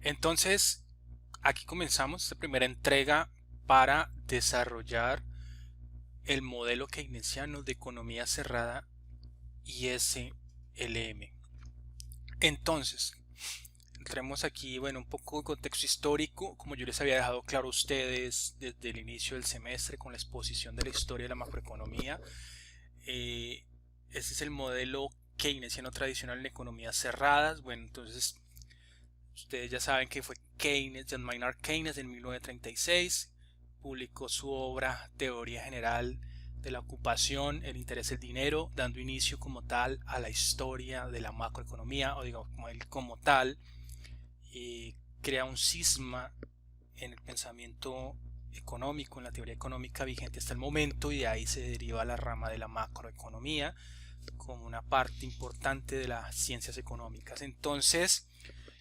Entonces, aquí comenzamos esta primera entrega para desarrollar el modelo keynesiano de economía cerrada ISLM. Entonces, entremos aquí, bueno, un poco de contexto histórico, como yo les había dejado claro a ustedes desde el inicio del semestre con la exposición de la historia de la macroeconomía. Este es el modelo keynesiano tradicional en economías cerradas. Bueno, entonces ustedes ya saben que fue Keynes, John Maynard Keynes en 1936, publicó su obra Teoría General de la Ocupación, el interés del dinero, dando inicio como tal a la historia de la macroeconomía, o digamos como tal, crea un cisma en el pensamiento económico, en la teoría económica vigente hasta el momento, y de ahí se deriva la rama de la macroeconomía como una parte importante de las ciencias económicas. Entonces,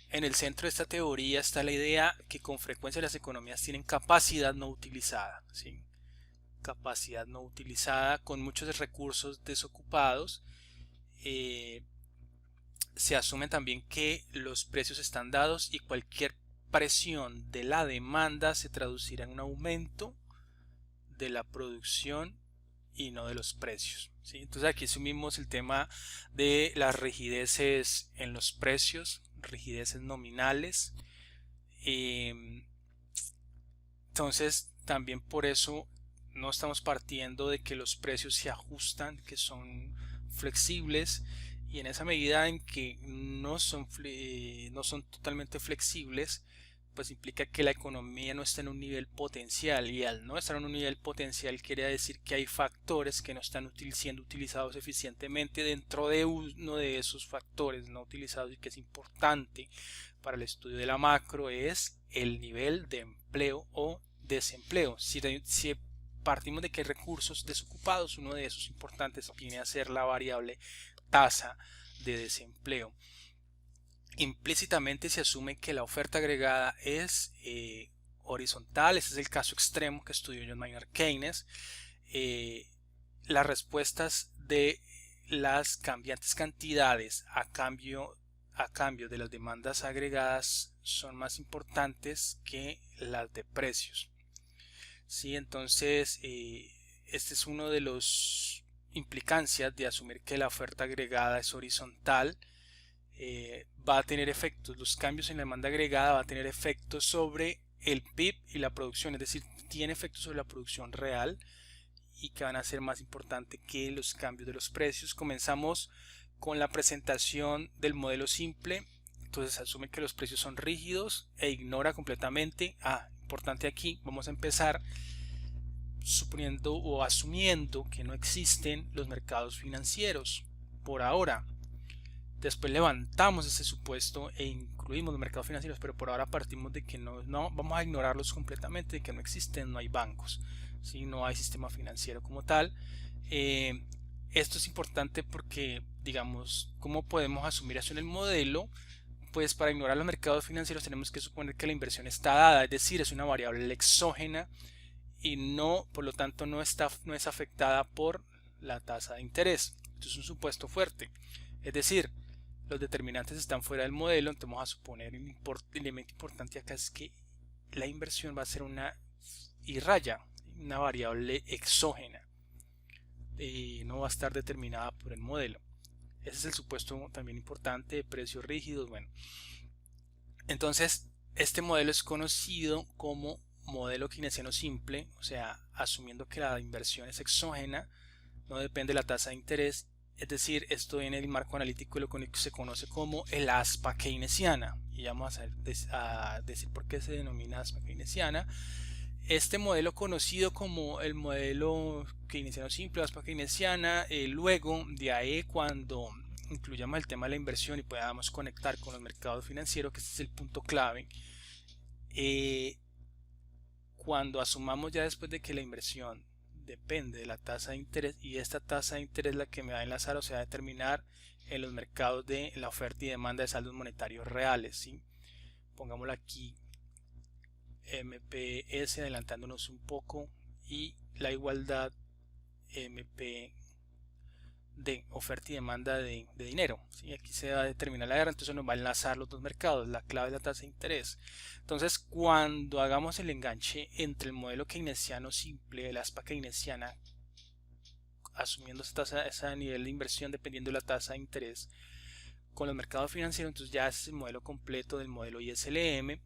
en el centro de esta teoría está la idea que con frecuencia las economías tienen capacidad no utilizada, ¿sí? Capacidad no utilizada con muchos recursos desocupados. Eh, Se asume también que los precios están dados y cualquier presión de la demanda se traducirá en un aumento de la producción y no de los precios, ¿sí? Entonces aquí asumimos el tema de las rigideces en los precios, rigideces nominales. Eh, entonces también por eso no estamos partiendo de que los precios se ajustan, que son flexibles, y en esa medida en que no son totalmente flexibles, pues implica que la economía no está en un nivel potencial, y al no estar en un nivel potencial quiere decir que hay factores que no están siendo utilizados eficientemente. Dentro de uno de esos factores no utilizados y que es importante para el estudio de la macro es el nivel de empleo o desempleo. Si partimos de que hay recursos desocupados, uno de esos importantes viene a ser la variable tasa de desempleo. Implícitamente se asume que la oferta agregada es horizontal. Este es el caso extremo que estudió John Maynard Keynes. Eh, las respuestas de las cambiantes cantidades a cambio de las demandas agregadas son más importantes que las de precios. ¿Sí? Entonces, este es uno de los implicancias de asumir que la oferta agregada es horizontal. Va a tener efectos, los cambios en la demanda agregada va a tener efectos sobre el PIB y la producción, es decir, tiene efectos sobre la producción real y que van a ser más importantes que los cambios de los precios. Comenzamos con la presentación del modelo simple. Entonces asume que los precios son rígidos e ignora completamente. Importante aquí, vamos a empezar suponiendo o asumiendo que no existen los mercados financieros por ahora. Después levantamos ese supuesto e incluimos los mercados financieros, pero por ahora partimos de que no vamos a ignorarlos completamente, de que no existen, no hay bancos, ¿sí? No hay sistema financiero como tal. Eh, Esto es importante porque, digamos, ¿cómo podemos asumir eso en el modelo? Pues para ignorar los mercados financieros tenemos que suponer que la inversión está dada, es decir, es una variable exógena y no, por lo tanto, no es afectada por la tasa de interés. Esto es un supuesto fuerte. Es decir, los determinantes están fuera del modelo, entonces vamos a suponer un elemento importante acá es que la inversión va a ser una raya, una variable exógena, no va a estar determinada por el modelo. Ese es el supuesto también importante de precios rígidos. Bueno, entonces este modelo es conocido como modelo keynesiano simple, o sea, asumiendo que la inversión es exógena, no depende de la tasa de interés. Es decir, esto viene del marco analítico de lo que se conoce como el aspa keynesiana. Y vamos a decir por qué se denomina aspa keynesiana. Este modelo conocido como el modelo keynesiano simple, aspa keynesiana, luego de ahí cuando incluyamos el tema de la inversión y podamos conectar con los mercados financieros, que este es el punto clave, eh, cuando asumamos ya después de que la inversión depende de la tasa de interés y esta tasa de interés es la que me va a enlazar o se va a determinar en los mercados de la oferta y demanda de saldos monetarios reales, ¿sí? Pongámoslo aquí MPS adelantándonos un poco y la igualdad MP de oferta y demanda de dinero, ¿sí? Aquí se va a determinar la R, entonces nos va a enlazar los dos mercados, la clave es la tasa de interés. Entonces cuando hagamos el enganche entre el modelo keynesiano simple de la ASPA keynesiana, asumiendo ese nivel de inversión dependiendo de la tasa de interés, con los mercados financieros, entonces ya es el modelo completo del modelo ISLM,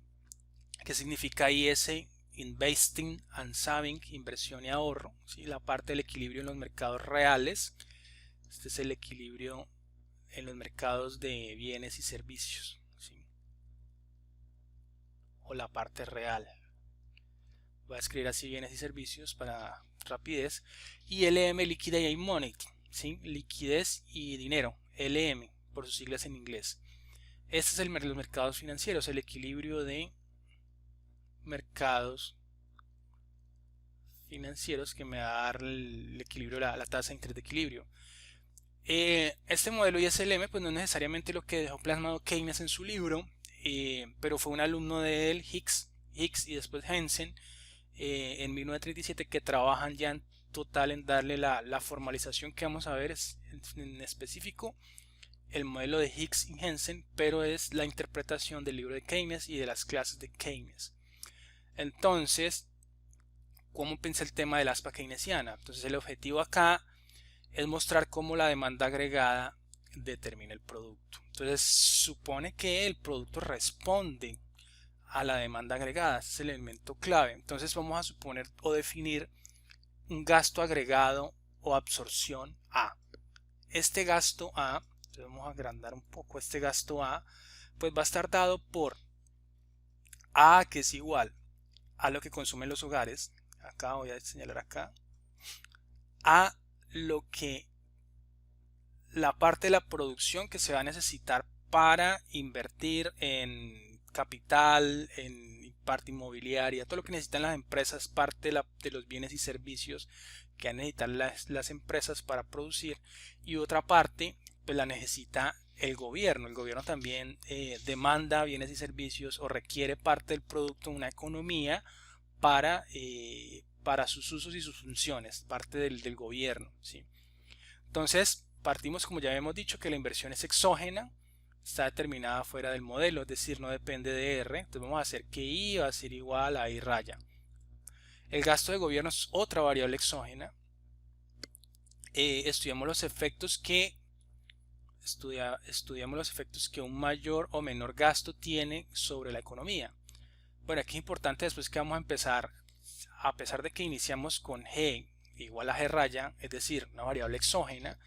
que significa IS, Investing and Saving, inversión y ahorro, ¿sí? La parte del equilibrio en los mercados reales. Este es el equilibrio en los mercados de bienes y servicios, ¿sí? O la parte real. Voy a escribir así: bienes y servicios para rapidez. Y LM, Liquidity and Money, ¿sí? Liquidez y dinero, LM por sus siglas en inglés. Este es los mercados financieros, el equilibrio de mercados financieros que me va a dar el equilibrio, la tasa de interés de equilibrio. Este modelo ISLM pues no es necesariamente lo que dejó plasmado Keynes en su libro, pero fue un alumno de él, Hicks y después Hansen, en 1937, que trabajan ya en total en darle la formalización que vamos a ver en específico el modelo de Hicks y Hansen, pero es la interpretación del libro de Keynes y de las clases de Keynes. Entonces, ¿cómo piensa el tema del ASPA keynesiana? Entonces el objetivo acá es mostrar cómo la demanda agregada determina el producto. Entonces supone que el producto responde a la demanda agregada, ese es el elemento clave. Entonces vamos a suponer o definir un gasto agregado o absorción A. Este gasto A, entonces vamos a agrandar un poco este gasto A, pues va a estar dado por A, que es igual a lo que consumen los hogares, acá voy a señalar acá, a lo que la parte de la producción que se va a necesitar para invertir en capital, en parte inmobiliaria, todo lo que necesitan las empresas, parte de los bienes y servicios que van a necesitar las empresas para producir, y otra parte pues la necesita el gobierno. El gobierno también demanda bienes y servicios o requiere parte del producto de una economía para sus usos y sus funciones, parte del gobierno, ¿sí? Entonces partimos, como ya hemos dicho, que la inversión es exógena, está determinada fuera del modelo, es decir, no depende de R. Entonces vamos a hacer que I va a ser igual a I raya. El gasto de gobierno es otra variable exógena. Estudiamos los efectos que un mayor o menor gasto tiene sobre la economía. Bueno, aquí es importante después que vamos a empezar, a pesar de que iniciamos con G igual a G raya, es decir, una variable exógena,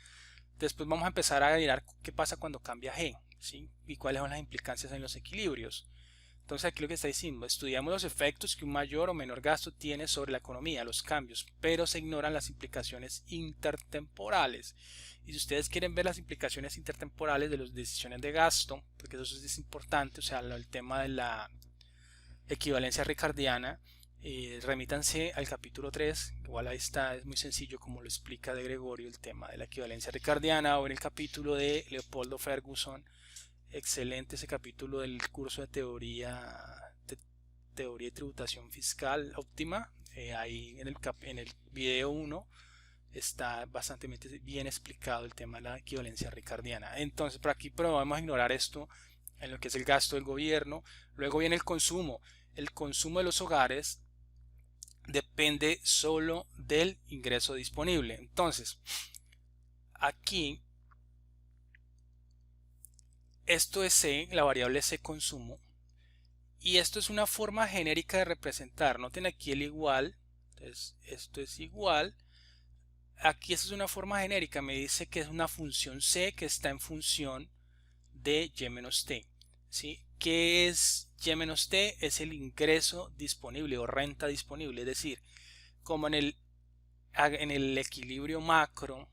después vamos a empezar a mirar qué pasa cuando cambia G, ¿sí? Y cuáles son las implicancias en los equilibrios. Entonces aquí lo que está diciendo, estudiamos los efectos que un mayor o menor gasto tiene sobre la economía, los cambios, pero se ignoran las implicaciones intertemporales. Y si ustedes quieren ver las implicaciones intertemporales de las decisiones de gasto, porque eso es importante, o sea, el tema de la equivalencia ricardiana, remítanse al capítulo 3, igual ahí está, es muy sencillo como lo explica de Gregorio el tema de la equivalencia ricardiana, o en el capítulo de Leopoldo Ferguson, excelente ese capítulo del curso de teoría y tributación fiscal óptima, ahí en el video 1 está bastante bien explicado el tema de la equivalencia ricardiana. Entonces por aquí vamos a ignorar esto en lo que es el gasto del gobierno. Luego viene el consumo de los hogares depende solo del ingreso disponible. Entonces aquí esto es C, la variable C consumo, y esto es una forma genérica de representar. Noten aquí el igual, entonces esto es igual, aquí esto es una forma genérica, me dice que es una función C que está en función de Y menos T, ¿sí? ¿Qué es Y menos T? Es el ingreso disponible o renta disponible, es decir, como en el equilibrio macro,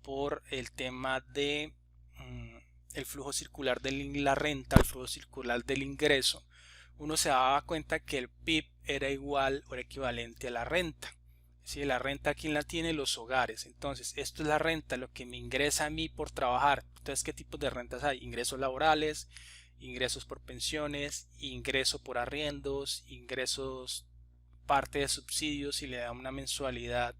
por el tema de el flujo circular de la renta, el flujo circular del ingreso, uno se daba cuenta que el PIB era igual o era equivalente a la renta. ¿Sí? La renta, ¿quién la tiene? Los hogares. Entonces esto es la renta, lo que me ingresa a mí por trabajar. Entonces, ¿qué tipos de rentas hay? Ingresos laborales, ingresos por pensiones, ingreso por arriendos, ingresos parte de subsidios, si le da una mensualidad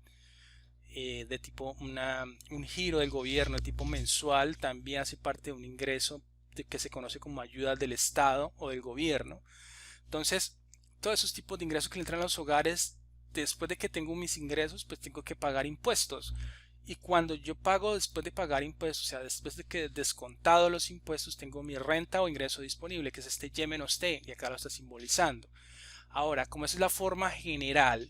de tipo un giro del gobierno de tipo mensual, también hace parte de un ingreso que se conoce como ayuda del Estado o del gobierno. Entonces, todos esos tipos de ingresos que le entran a los hogares, después de que tengo mis ingresos, pues tengo que pagar impuestos. Y cuando yo pago después de pagar impuestos, o sea, después de que descontado los impuestos, tengo mi renta o ingreso disponible, que es este Y menos T, y acá lo está simbolizando. Ahora, como esa es la forma general,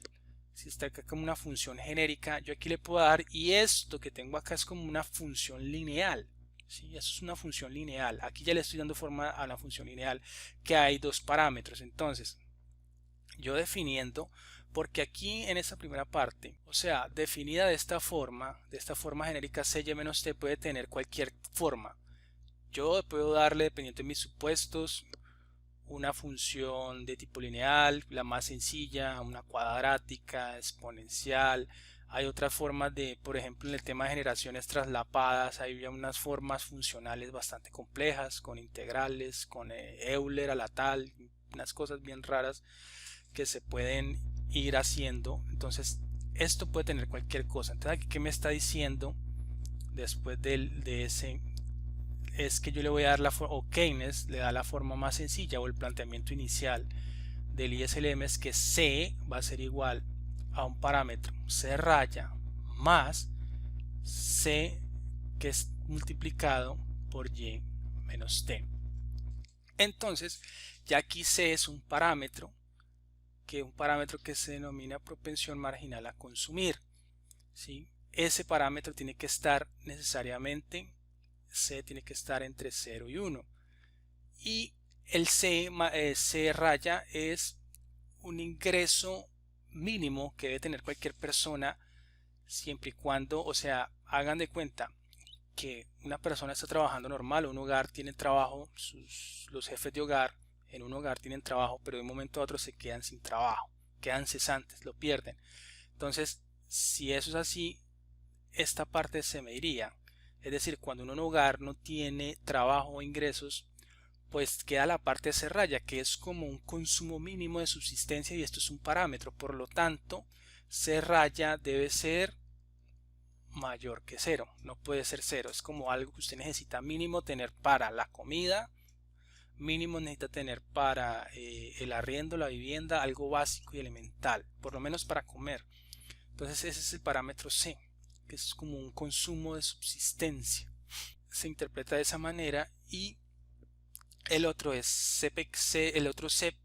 si está acá como una función genérica, yo aquí le puedo dar, y esto que tengo acá es como una función lineal. ¿Sí? Eso es una función lineal. Aquí ya le estoy dando forma a la función lineal, que hay dos parámetros. Entonces, yo definiendo, porque aquí en esta primera parte, o sea, definida de esta forma genérica, C y menos T puede tener cualquier forma. Yo puedo darle, dependiendo de mis supuestos, una función de tipo lineal, la más sencilla, una cuadrática, exponencial. Hay otras formas de, por ejemplo, en el tema de generaciones traslapadas, hay unas formas funcionales bastante complejas, con integrales, con Euler a la tal, unas cosas bien raras que se pueden ir haciendo. Entonces, esto puede tener cualquier cosa. Entonces, aquí, ¿qué me está diciendo después de ese? Es que yo le voy a dar la forma, o Keynes le da la forma más sencilla, o el planteamiento inicial del ISLM es que C va a ser igual a un parámetro C raya más C que es multiplicado por Y menos T. Entonces, ya aquí C es un parámetro que se denomina propensión marginal a consumir. ¿Sí? Ese parámetro tiene que estar necesariamente, C tiene que estar entre 0 y 1. Y el C raya es un ingreso mínimo que debe tener cualquier persona, siempre y cuando, o sea, hagan de cuenta que una persona está trabajando normal, un hogar tiene trabajo, los jefes de hogar en un hogar tienen trabajo, pero de un momento a otro se quedan sin trabajo, quedan cesantes, lo pierden. Entonces, si eso es así, esta parte se mediría. Es decir, cuando un hogar no tiene trabajo o ingresos, pues queda la parte C raya, que es como un consumo mínimo de subsistencia, y esto es un parámetro. Por lo tanto, C raya debe ser mayor que 0, no puede ser 0. Es como algo que usted necesita mínimo tener para la comida, mínimo necesita tener para el arriendo, la vivienda, algo básico y elemental, por lo menos para comer. Entonces ese es el parámetro C, que es como un consumo de subsistencia. Se interpreta de esa manera. Y el otro es C, el otro C,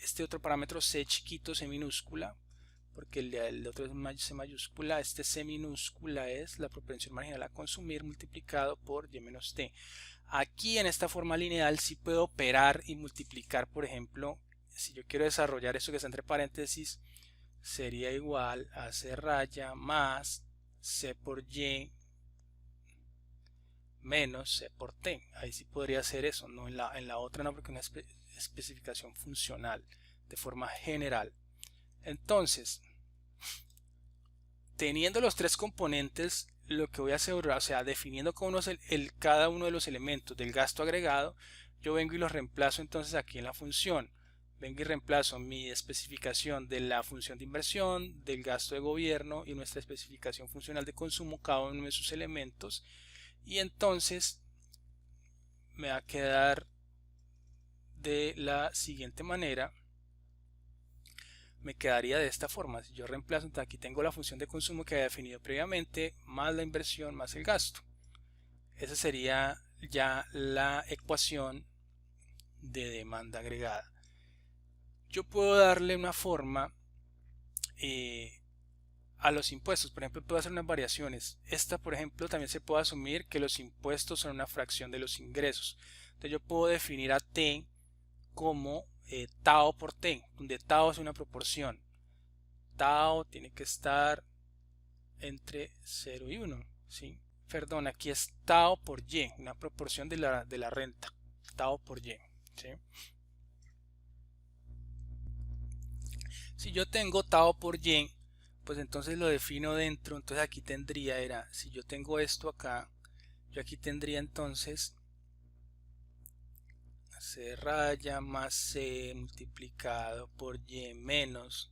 este otro parámetro C chiquito, C minúscula, porque el otro es C mayúscula. Este C minúscula es la propensión marginal a consumir multiplicado por Y menos T. Aquí en esta forma lineal sí puedo operar y multiplicar. Por ejemplo, si yo quiero desarrollar esto que está entre paréntesis, sería igual a C raya más C por Y menos C por T. Ahí sí podría hacer eso, no en la otra no, porque es una especificación funcional de forma general. Entonces, teniendo los tres componentes, lo que voy a hacer, o sea, definiendo cómo es cada uno de los elementos del gasto agregado, yo vengo y los reemplazo entonces aquí en la función. Vengo y reemplazo mi especificación de la función de inversión, del gasto de gobierno y nuestra especificación funcional de consumo, cada uno de sus elementos. Y entonces me va a quedar de la siguiente manera. Me quedaría de esta forma. Si yo reemplazo, entonces aquí tengo la función de consumo que había definido previamente, más la inversión, más el gasto. Esa sería ya la ecuación de demanda agregada. Yo puedo darle una forma a los impuestos. Por ejemplo, puedo hacer unas variaciones. Esta, por ejemplo, también se puede asumir que los impuestos son una fracción de los ingresos. Entonces yo puedo definir a T como tau por T, donde tau es una proporción. Tau tiene que estar entre 0 y 1, ¿sí? Perdón, aquí es tau por Y, una proporción de la renta. Tau por Y, ¿sí? Si yo tengo tau por Y, pues entonces lo defino dentro. Entonces aquí tendría, si yo tengo esto acá, yo aquí tendría entonces C raya más C multiplicado por Y menos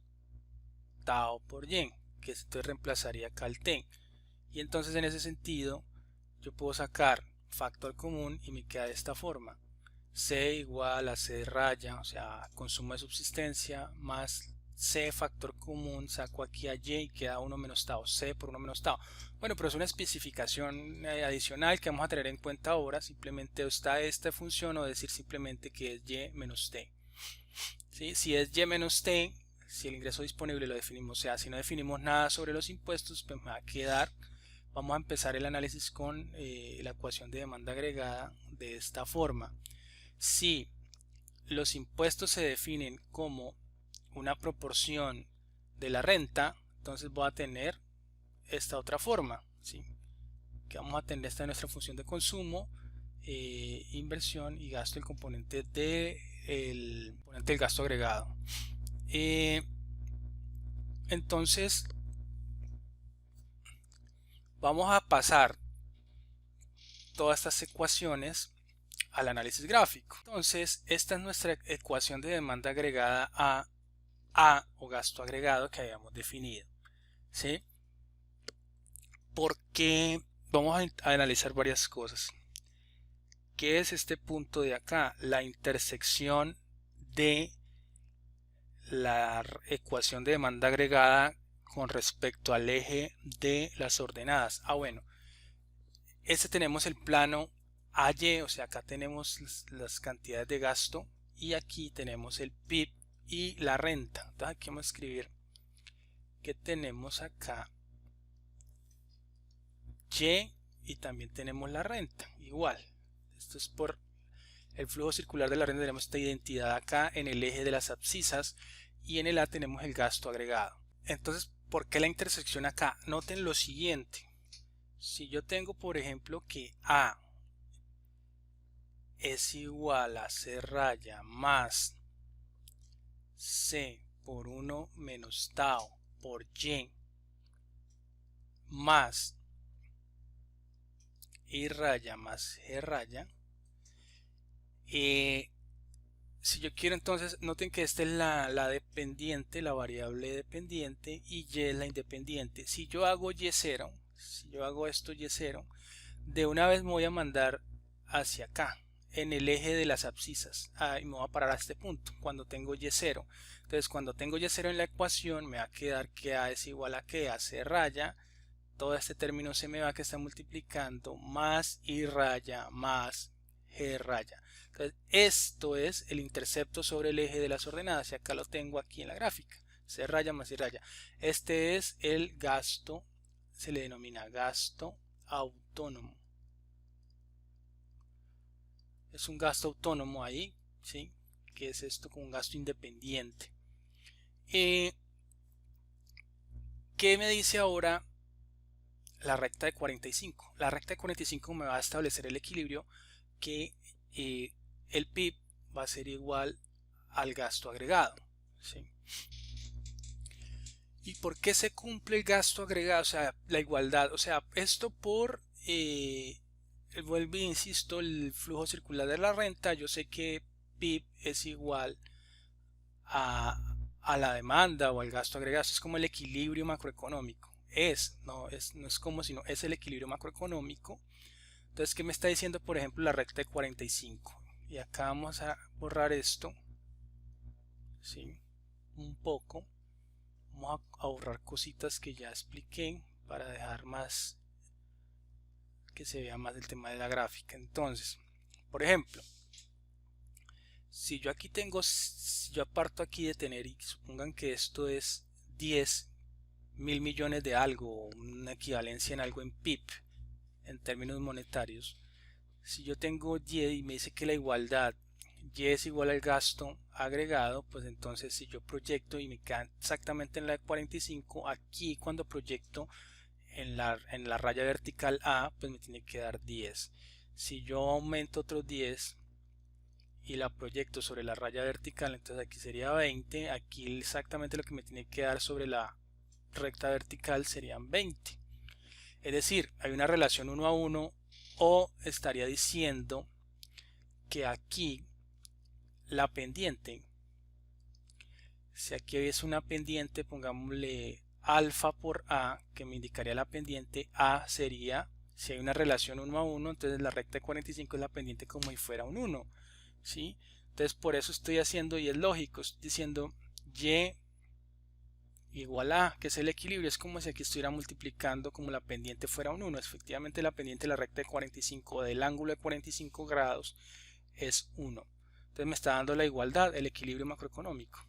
tau por Y. que entonces reemplazaría acá el t. Y entonces en ese sentido yo puedo sacar factor común y me queda de esta forma: C igual a C raya, o sea, consumo de subsistencia, más C factor común, saco aquí a Y y queda 1 menos tau, C por 1 menos tau. Bueno, pero es una especificación adicional que vamos a tener en cuenta ahora. Simplemente está esta función, o decir simplemente que es Y menos T. ¿Sí? Si es Y menos T, si el ingreso disponible lo definimos, o sea, si no definimos nada sobre los impuestos, pues me va a quedar. Vamos a empezar el análisis con la ecuación de demanda agregada de esta forma. Si los impuestos se definen como una proporción de la renta, entonces voy a tener esta otra forma, ¿sí? Que vamos a tener esta de nuestra función de consumo, inversión y gasto, el componente del gasto agregado. Entonces vamos a pasar todas estas ecuaciones al análisis gráfico. Entonces esta es nuestra ecuación de demanda agregada a o gasto agregado que habíamos definido, ¿sí? Porque vamos a analizar varias cosas. ¿Qué es este punto de acá? La intersección de la ecuación de demanda agregada con respecto al eje de las ordenadas. Bueno, tenemos el plano AY, o sea, acá tenemos las cantidades de gasto y aquí tenemos el PIB y la renta. Entonces aquí vamos a escribir que tenemos acá Y también tenemos la renta, igual. Esto es por el flujo circular de la renta. Tenemos esta identidad acá en el eje de las abscisas y en el A tenemos el gasto agregado. Entonces, ¿por qué la intersección acá? Noten lo siguiente: si yo tengo, por ejemplo, que A es igual a C raya más C por 1 menos tau por Y más I raya más G raya, si yo quiero, entonces noten que esta es la dependiente, la variable dependiente, y Y es la independiente. Si yo hago Y0, si yo hago esto Y0, de una vez me voy a mandar hacia acá en el eje de las abscisas, y me voy a parar a este punto cuando tengo Y0. Entonces cuando tengo Y0 en la ecuación me va a quedar que A es igual a que a C raya, todo este término se me va, que está multiplicando, más I raya más G raya. Entonces esto es el intercepto sobre el eje de las ordenadas, y acá lo tengo aquí en la gráfica: C raya más I raya. Este es el gasto, se le denomina gasto autónomo. Es un gasto autónomo ahí, ¿sí? Que es esto, como un gasto independiente. ¿Qué me dice ahora la recta de 45? La recta de 45 me va a establecer el equilibrio que el PIB va a ser igual al gasto agregado, ¿sí? ¿Y por qué se cumple el gasto agregado? O sea, la igualdad. O sea, esto por vuelvo e insisto, el flujo circular de la renta. Yo sé que PIB es igual a la demanda o al gasto agregado. Esto es como el equilibrio macroeconómico. No es como, sino es el equilibrio macroeconómico. Entonces, ¿qué me está diciendo, por ejemplo, la recta de 45? Y acá vamos a borrar esto, ¿sí? Un poco. Vamos a borrar cositas que ya expliqué para dejar más, que se vea más el tema de la gráfica. Entonces, por ejemplo, si yo aquí tengo, si yo aparto aquí de tener, y supongan que esto es 10.000 millones de algo, una equivalencia en algo en PIB, en términos monetarios. Si yo tengo Y y me dice que la igualdad Y es igual al gasto agregado, pues entonces si yo proyecto y me queda exactamente en la de 45, aquí cuando proyecto en la raya vertical A, pues me tiene que dar 10. Si yo aumento otros 10 y la proyecto sobre la raya vertical, entonces aquí sería 20. Aquí exactamente lo que me tiene que dar sobre la recta vertical serían 20. Es decir, hay una relación 1 a 1, o estaría diciendo que aquí la pendiente, si aquí es una pendiente, pongámosle alfa por A, que me indicaría la pendiente. A sería, si hay una relación 1 a 1, entonces la recta de 45 es la pendiente como si fuera un 1, ¿sí? Entonces por eso estoy haciendo, y es lógico, estoy diciendo y igual a, que es el equilibrio. Es como si aquí estuviera multiplicando como la pendiente fuera un 1. Efectivamente la pendiente de la recta de 45 del ángulo de 45 grados es 1. Entonces me está dando la igualdad, el equilibrio macroeconómico.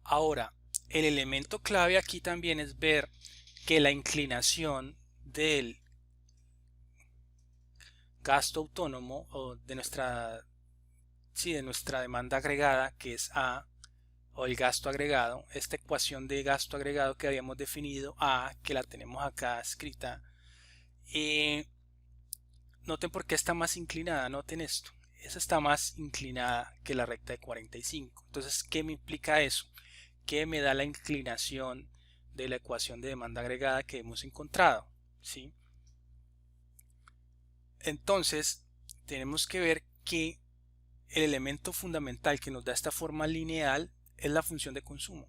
Ahora, el elemento clave aquí también es ver que la inclinación del gasto autónomo o de nuestra demanda agregada, que es A, o el gasto agregado, esta ecuación de gasto agregado que habíamos definido, A, que la tenemos acá escrita, noten por qué está más inclinada. Noten esto, esa está más inclinada que la recta de 45. Entonces, ¿qué me implica eso? Que me da la inclinación de la ecuación de demanda agregada que hemos encontrado, ¿sí? Entonces tenemos que ver que el elemento fundamental que nos da esta forma lineal es la función de consumo.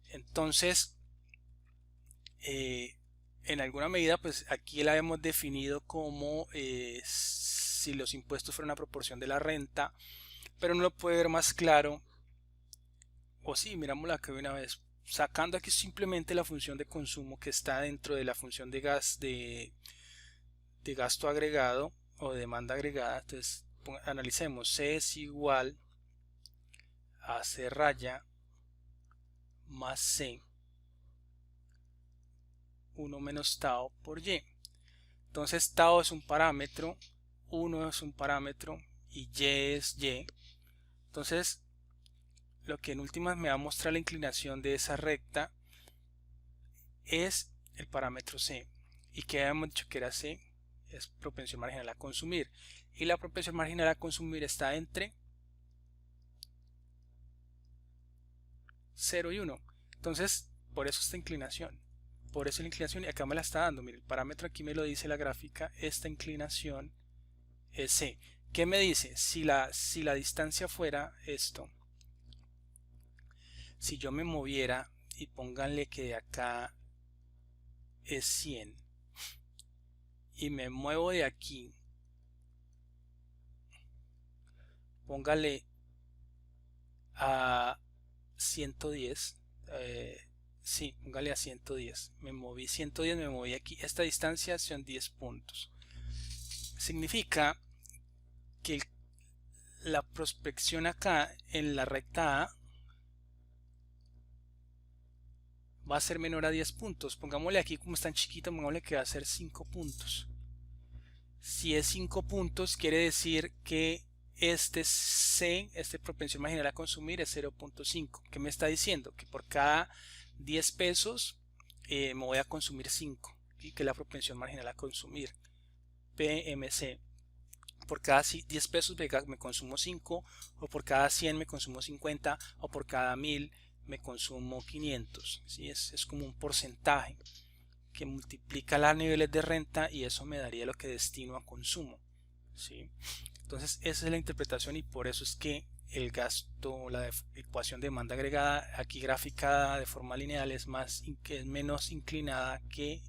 Entonces en alguna medida, pues aquí la hemos definido como si los impuestos fueran una proporción de la renta, pero no lo puede ver más claro. O sí, mirámosla acá de una vez, sacando aquí simplemente la función de consumo que está dentro de la función de gasto agregado o de demanda agregada. Entonces analicemos, C es igual a C raya más C 1 menos tau por Y. Entonces tau es un parámetro, 1 es un parámetro y Y es Y. Entonces lo que en últimas me va a mostrar la inclinación de esa recta es el parámetro C. ¿Y que habíamos dicho que era C? Es propensión marginal a consumir. Y la propensión marginal a consumir está entre 0 y 1. Entonces, por eso esta inclinación. Por eso la inclinación, y acá me la está dando. Mire, el parámetro aquí me lo dice la gráfica. Esta inclinación es C. ¿Qué me dice? Si la distancia fuera esto, si yo me moviera y pónganle que de acá es 100 y me muevo de aquí, póngale a 110, sí, póngale a 110, me moví 110, me moví aquí, esta distancia son 10 puntos. Significa que la prospección acá en la recta A va a ser menor a 10 puntos. Pongámosle aquí, como es tan chiquito, pongámosle que va a ser 5 puntos. Si es 5 puntos, quiere decir que este C, este propensión marginal a consumir, es 0.5. ¿Qué me está diciendo? Que por cada 10 pesos me voy a consumir 5, ¿sí? Que es la propensión marginal a consumir, PMC. Por cada 10 pesos me consumo 5, o por cada 100 me consumo 50, o por cada 1000 me consumo 500. ¿Sí? Es como un porcentaje que multiplica los niveles de renta y eso me daría lo que destino a consumo, ¿sí? Entonces esa es la interpretación y por eso es que el gasto, la ecuación de demanda agregada aquí graficada de forma lineal es menos inclinada que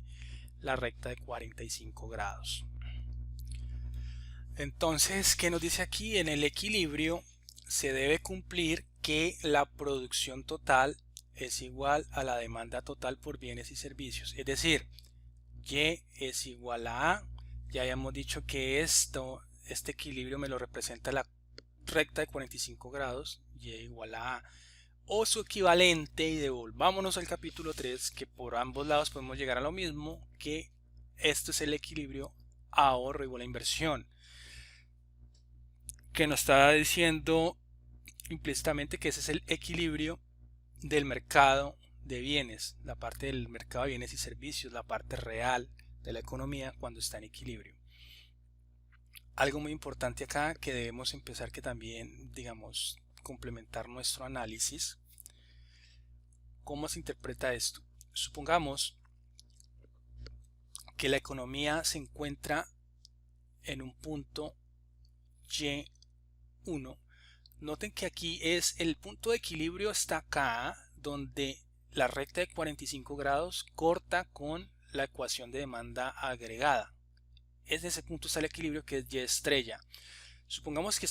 la recta de 45 grados. Entonces, ¿qué nos dice aquí? En el equilibrio se debe cumplir que la producción total es igual a la demanda total por bienes y servicios. Es decir, Y es igual a A. Ya habíamos dicho que este equilibrio me lo representa la recta de 45 grados, Y igual a A. O su equivalente, y devolvámonos al capítulo 3, que por ambos lados podemos llegar a lo mismo, que esto es el equilibrio ahorro igual a inversión, que nos está diciendo implícitamente que ese es el equilibrio del mercado de bienes, la parte del mercado de bienes y servicios, la parte real de la economía cuando está en equilibrio. Algo muy importante acá que debemos empezar, que también, digamos, complementar nuestro análisis. ¿Cómo se interpreta esto? Supongamos que la economía se encuentra en un punto Y1 Noten que aquí es el punto de equilibrio, está acá, donde la recta de 45 grados corta con la ecuación de demanda agregada. Es de ese punto está el equilibrio, que es Y estrella. Supongamos que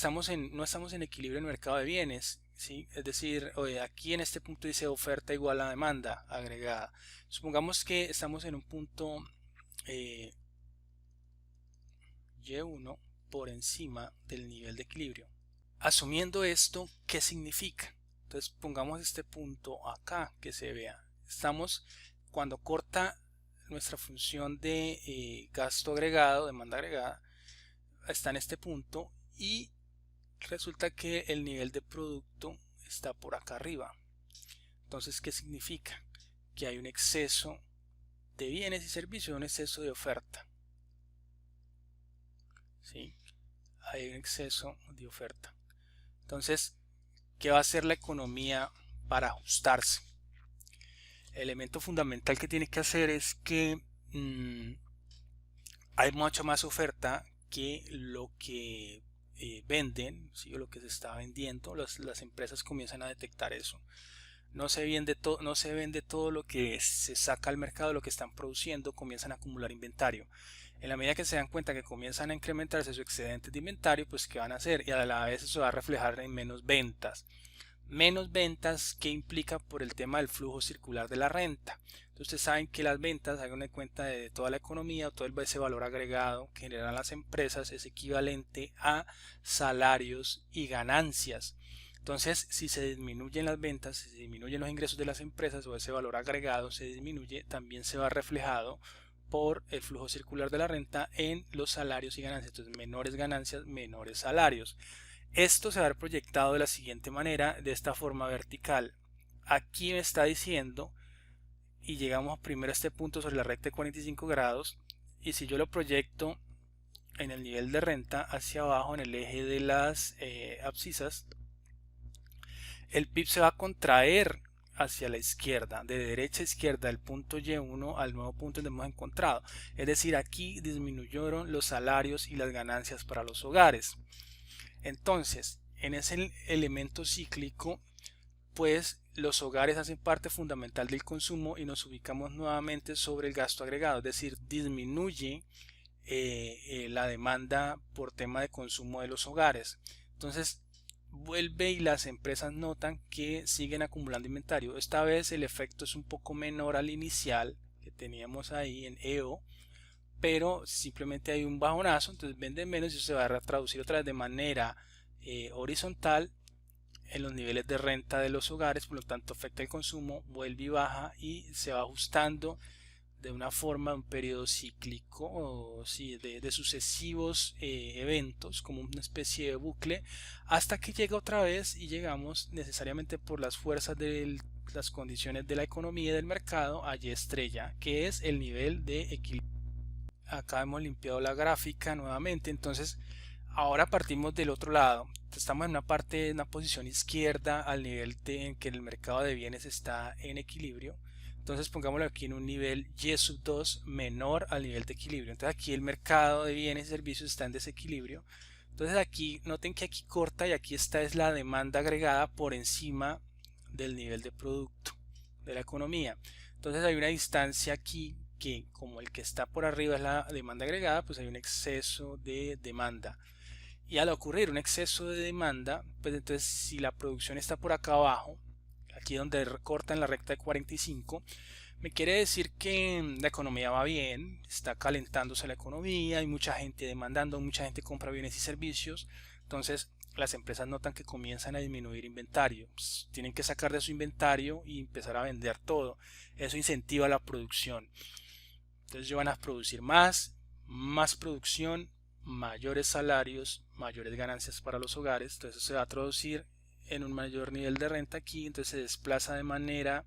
no estamos en equilibrio en el mercado de bienes, ¿sí? Es decir, aquí en este punto dice oferta igual a demanda agregada. Supongamos que estamos en un punto Y1 por encima del nivel de equilibrio. Asumiendo esto, ¿qué significa? Entonces pongamos este punto acá, que se vea. Estamos, cuando corta nuestra función de gasto agregado, demanda agregada, está en este punto, y resulta que el nivel de producto está por acá arriba. Entonces, ¿qué significa? Que hay un exceso de bienes y servicios, un exceso de oferta. ¿Sí? Hay un exceso de oferta. Entonces, ¿qué va a hacer la economía para ajustarse? El elemento fundamental que tiene que hacer es que hay mucha más oferta que lo que venden, ¿sí? O lo que se está vendiendo. Las empresas comienzan a detectar eso. No se vende todo lo que se saca al mercado, lo que están produciendo, comienzan a acumular inventario. En la medida que se dan cuenta que comienzan a incrementarse su excedente de inventario, pues ¿qué van a hacer? Y a la vez eso va a reflejar en menos ventas. Menos ventas, que implica por el tema del flujo circular de la renta. Entonces ustedes saben que las ventas, hagan una cuenta de toda la economía, o todo ese valor agregado que generan las empresas, es equivalente a salarios y ganancias. Entonces, si se disminuyen las ventas, si se disminuyen los ingresos de las empresas, o ese valor agregado se disminuye, también se va reflejado por el flujo circular de la renta en los salarios y ganancias. Entonces, menores ganancias, menores salarios. Esto se va a ver proyectado de la siguiente manera, de esta forma vertical. Aquí me está diciendo, y llegamos primero a este punto sobre la recta de 45 grados, y si yo lo proyecto en el nivel de renta hacia abajo, en el eje de las abscisas, el PIB se va a contraer hacia la izquierda, de derecha a izquierda, del punto Y1 al nuevo punto donde hemos encontrado. Es decir, aquí disminuyeron los salarios y las ganancias para los hogares. Entonces, en ese elemento cíclico, pues los hogares hacen parte fundamental del consumo, y nos ubicamos nuevamente sobre el gasto agregado, es decir, disminuye la demanda por tema de consumo de los hogares. Entonces vuelve y las empresas notan que siguen acumulando inventario. Esta vez el efecto es un poco menor al inicial que teníamos ahí en EO, pero simplemente hay un bajonazo, entonces venden menos y eso se va a traducir otra vez de manera horizontal en los niveles de renta de los hogares. Por lo tanto afecta el consumo, vuelve y baja, y se va ajustando de una forma, un periodo cíclico, o sí, de sucesivos eventos, como una especie de bucle, hasta que llega otra vez y llegamos necesariamente por las fuerzas de las condiciones de la economía y del mercado a Y estrella, que es el nivel de equilibrio. Acá hemos limpiado la gráfica nuevamente. Entonces ahora partimos del otro lado. Estamos en una parte, en una posición izquierda, al nivel en que el mercado de bienes está en equilibrio. Entonces pongámoslo aquí en un nivel Y2 menor al nivel de equilibrio. Entonces aquí el mercado de bienes y servicios está en desequilibrio. Entonces aquí noten que aquí corta, y aquí está es la demanda agregada por encima del nivel de producto de la economía. Entonces hay una distancia aquí que, como el que está por arriba es la demanda agregada, pues hay un exceso de demanda. Y al ocurrir un exceso de demanda, pues entonces si la producción está por acá abajo, aquí donde corta en la recta de 45, me quiere decir que la economía va bien, está calentándose la economía, hay mucha gente demandando, mucha gente compra bienes y servicios. Entonces las empresas notan que comienzan a disminuir inventario, pues tienen que sacar de su inventario y empezar a vender todo. Eso incentiva la producción. Entonces ellos van a producir más producción, mayores salarios, mayores ganancias para los hogares. Entonces eso se va a traducir en un mayor nivel de renta aquí. Entonces se desplaza de manera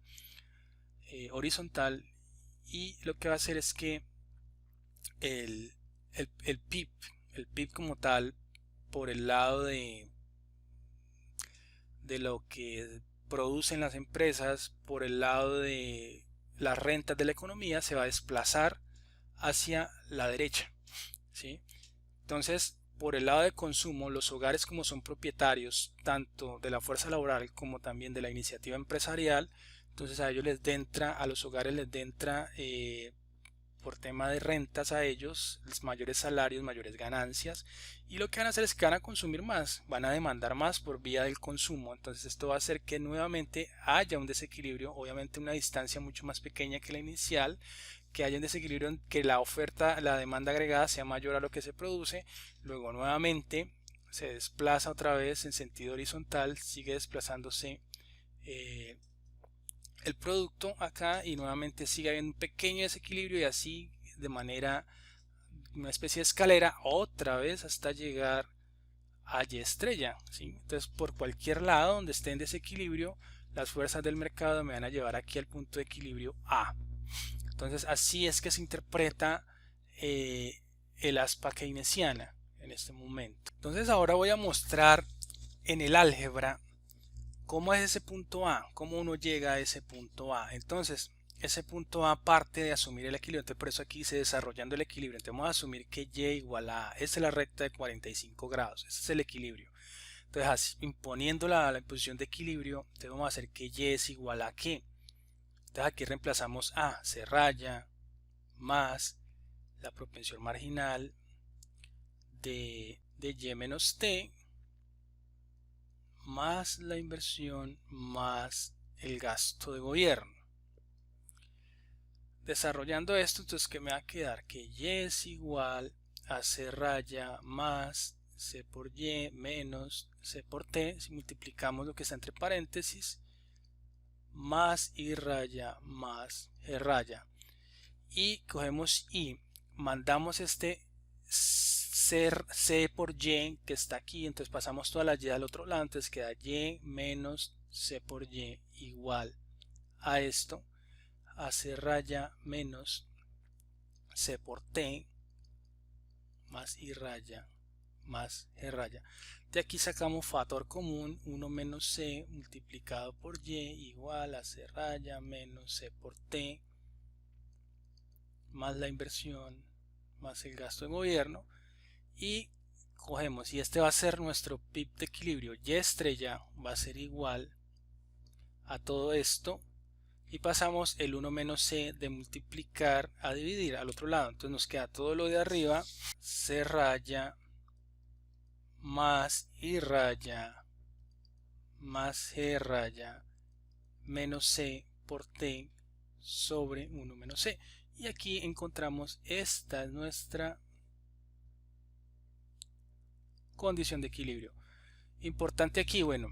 horizontal, y lo que va a hacer es que el PIB como tal, por el lado de lo que producen las empresas, por el lado de las rentas de la economía, se va a desplazar hacia la derecha, ¿sí? Entonces por el lado de consumo, los hogares, como son propietarios tanto de la fuerza laboral como también de la iniciativa empresarial, entonces a ellos a los hogares les entra por tema de rentas a ellos, los mayores salarios, mayores ganancias, y lo que van a hacer es que van a consumir más, van a demandar más por vía del consumo. Entonces esto va a hacer que nuevamente haya un desequilibrio, obviamente una distancia mucho más pequeña que la inicial, que haya un desequilibrio en que la oferta, la demanda agregada sea mayor a lo que se produce, luego nuevamente se desplaza otra vez en sentido horizontal, sigue desplazándose el producto acá y nuevamente sigue habiendo un pequeño desequilibrio y así de manera, una especie de escalera otra vez hasta llegar a Y estrella, ¿sí? Entonces por cualquier lado donde esté en desequilibrio, las fuerzas del mercado me van a llevar aquí al punto de equilibrio A. Entonces así es que se interpreta el aspa keynesiana en este momento. Entonces ahora voy a mostrar en el álgebra cómo es ese punto A, cómo uno llega a ese punto A. Entonces ese punto A parte de asumir el equilibrio, entonces por eso aquí dice desarrollando el equilibrio. Entonces vamos a asumir que Y igual a A, esta es la recta de 45 grados, ese es el equilibrio. Entonces así, imponiendo la imposición de equilibrio, entonces vamos a hacer que Y es igual a ¿qué? Entonces aquí reemplazamos A, C raya, más la propensión marginal de Y menos T, más la inversión, más el gasto de gobierno. Desarrollando esto, entonces que me va a quedar que Y es igual a C raya más C por Y menos C por T, si multiplicamos lo que está entre paréntesis, más I raya más G raya, y cogemos y mandamos este C por Y que está aquí, entonces pasamos toda la Y al otro lado, entonces queda Y menos C por Y igual a esto, a C raya menos C por T más I raya más G raya. De aquí sacamos factor común, 1 menos C multiplicado por Y igual a C raya menos C por T más la inversión más el gasto de gobierno, y cogemos, y este va a ser nuestro PIB de equilibrio. Y estrella va a ser igual a todo esto, y pasamos el 1 menos C de multiplicar a dividir al otro lado. Entonces nos queda todo lo de arriba, C raya más I raya más G raya menos C por T sobre 1 menos C. Y aquí encontramos, esta es nuestra condición de equilibrio. Importante aquí, bueno,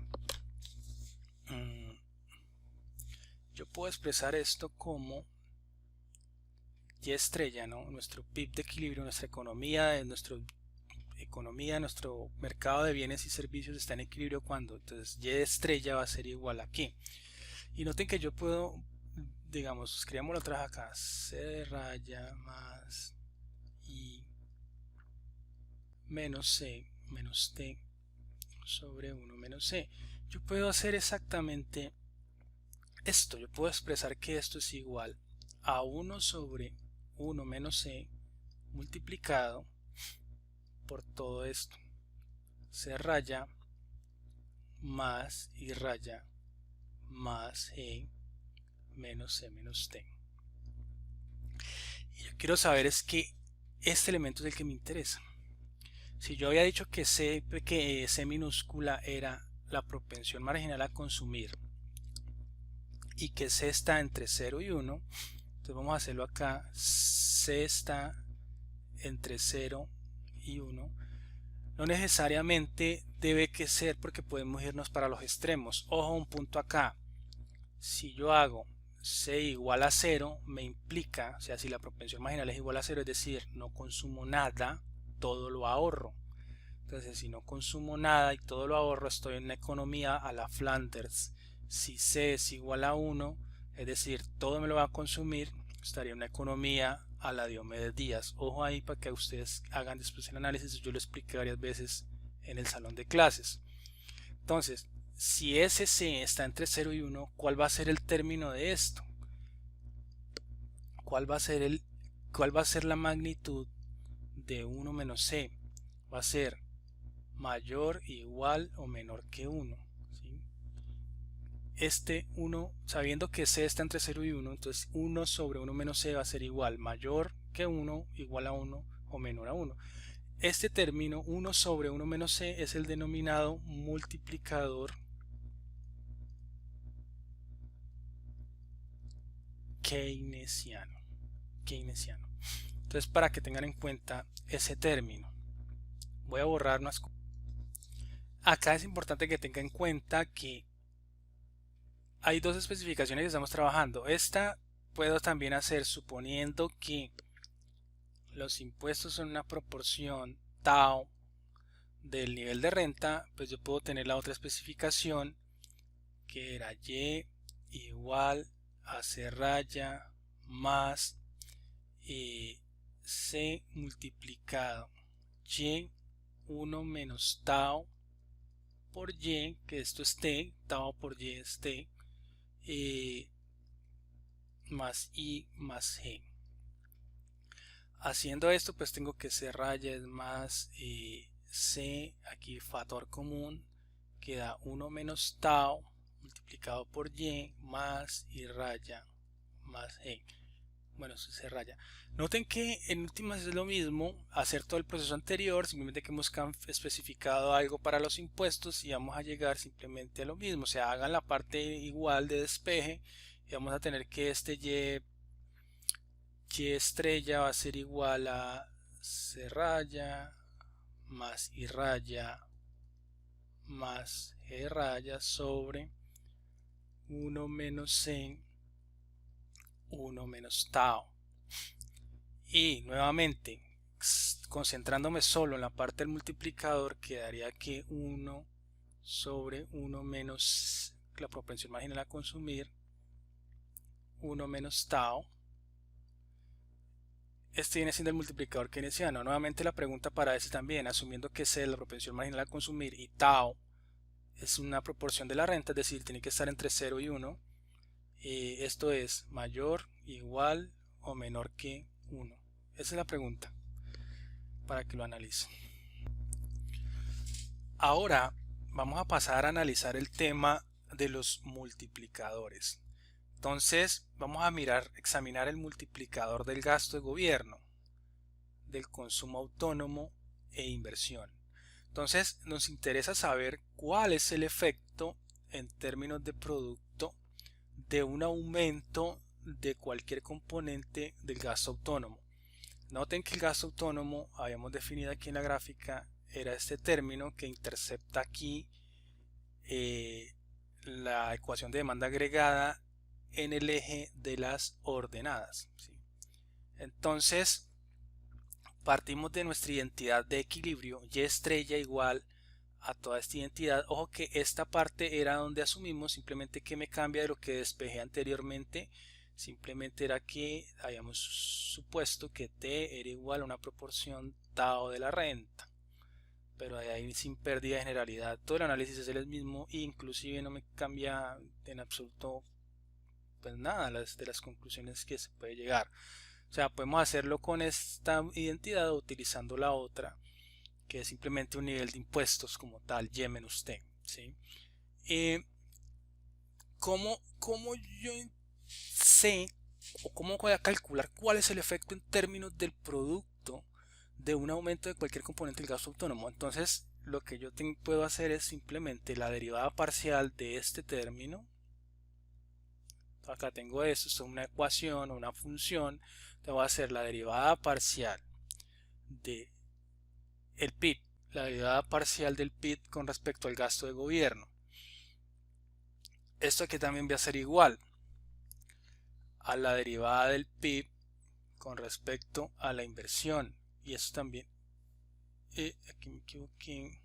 yo puedo expresar esto como Y estrella, ¿no? Nuestro PIB de equilibrio, nuestra economía, nuestro mercado de bienes y servicios está en equilibrio cuando, entonces Y estrella va a ser igual a ¿qué? Y noten que yo puedo, digamos, escribamos la otra acá, C raya más I menos C menos T sobre 1 menos C. Yo puedo hacer exactamente esto, yo puedo expresar que esto es igual a 1 sobre 1 menos C multiplicado por todo esto, C raya más I raya más G menos C menos T. Y yo quiero saber es que este elemento es el que me interesa. Si yo había dicho que C minúscula era la propensión marginal a consumir y que C está entre 0 y 1, entonces vamos a hacerlo acá. C está entre 0 y 1. No necesariamente debe que ser, porque podemos irnos para los extremos. Ojo, un punto acá. Si yo hago C igual a 0, me implica, o sea, si la propensión marginal es igual a 0, es decir, no consumo nada, todo lo ahorro. Entonces, si no consumo nada y todo lo ahorro, estoy en una economía a la Flanders. Si C es igual a 1, es decir, todo me lo va a consumir, estaría en una economía a la Diomedes Díaz. Ojo ahí para que ustedes hagan después el análisis, yo lo expliqué varias veces en el salón de clases. Entonces, si ese C está entre 0 y 1, ¿cuál va a ser el término de esto? ¿Cuál va a ser la magnitud de 1 menos C? va a ser mayor, igual o menor que 1. ¿Sí? Este 1, sabiendo que C está entre 0 y 1, entonces 1 sobre 1 menos C va a ser igual, mayor que 1, igual a 1 o menor a 1. Este término 1 sobre 1 menos C es el denominado multiplicador keynesiano. Entonces, para que tengan en cuenta ese término, voy a borrar unas cosas. Acá es importante que tengan en cuenta que hay dos especificaciones que estamos trabajando. Esta puedo también hacer suponiendo que los impuestos son una proporción tau del nivel de renta, pues yo puedo tener la otra especificación que era y igual a c raya más c multiplicado y 1 menos tau por y, que esto es t, tau por y es t, más i más g. Haciendo esto, pues tengo que c raya es más c, aquí factor común, queda 1 menos tau multiplicado por y más i raya más g. Bueno, eso se raya. Noten que en últimas es lo mismo hacer todo el proceso anterior, simplemente que hemos especificado algo para los impuestos y vamos a llegar simplemente a lo mismo. O sea, hagan la parte igual de despeje y vamos a tener que este y estrella va a ser igual a c raya más i raya más g raya sobre 1 menos c 1 menos tau. Y nuevamente, concentrándome solo en la parte del multiplicador, quedaría que 1 sobre 1 menos la propensión marginal a consumir, 1 menos tau. Este viene siendo el multiplicador keynesiano. Nuevamente la pregunta para ese también, asumiendo que C es la propensión marginal a consumir y tau es una proporción de la renta, es decir, tiene que estar entre 0 y 1. Esto es mayor, igual o menor que 1. Esa es la pregunta para que lo analicen. Ahora vamos a pasar a analizar el tema de los multiplicadores. Entonces vamos a examinar el multiplicador del gasto de gobierno, del consumo autónomo e inversión. Entonces nos interesa saber cuál es el efecto en términos de producto de un aumento de cualquier componente del gasto autónomo. Noten que el gasto autónomo, habíamos definido aquí en la gráfica, era este término que intercepta aquí la ecuación de demanda agregada en el eje de las ordenadas, ¿sí? Entonces partimos de nuestra identidad de equilibrio y estrella igual a toda esta identidad. Ojo que esta parte era donde asumimos simplemente que me cambia de lo que despejé anteriormente. Simplemente era que habíamos supuesto que T era igual a una proporción tau de la renta, pero ahí sin pérdida de generalidad. Todo el análisis es el mismo e inclusive no me cambia en absoluto pues nada de las conclusiones que se puede llegar. O sea, podemos hacerlo con esta identidad o utilizando la otra, que es simplemente un nivel de impuestos como tal, y menos t, ¿sí? ¿Cómo yo sé o cómo voy a calcular cuál es el efecto en términos del producto de un aumento de cualquier componente del gasto autónomo? Entonces lo que yo puedo hacer es simplemente la derivada parcial de este término. Acá tengo esto es una ecuación o una función. Te voy a hacer la derivada parcial de el PIB, la derivada parcial del PIB con respecto al gasto de gobierno. Esto aquí también va a ser igual a la derivada del PIB con respecto a la inversión. Y eso también, aquí me equivoqué,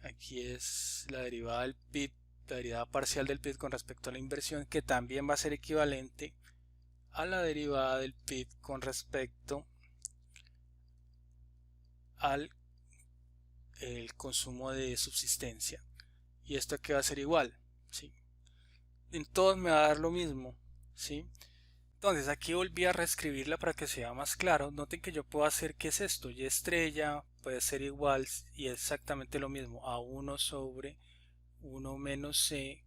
aquí es la derivada del PIB, la derivada parcial del PIB con respecto a la inversión, que también va a ser equivalente a la derivada del PIB con respecto al el consumo de subsistencia. Y esto aquí va a ser igual, ¿sí? En todos me va a dar lo mismo, ¿sí? Entonces aquí volví a reescribirla para que sea más claro. Noten que yo puedo hacer, ¿qué es esto? Y estrella puede ser igual y es exactamente lo mismo a 1 sobre 1 menos c,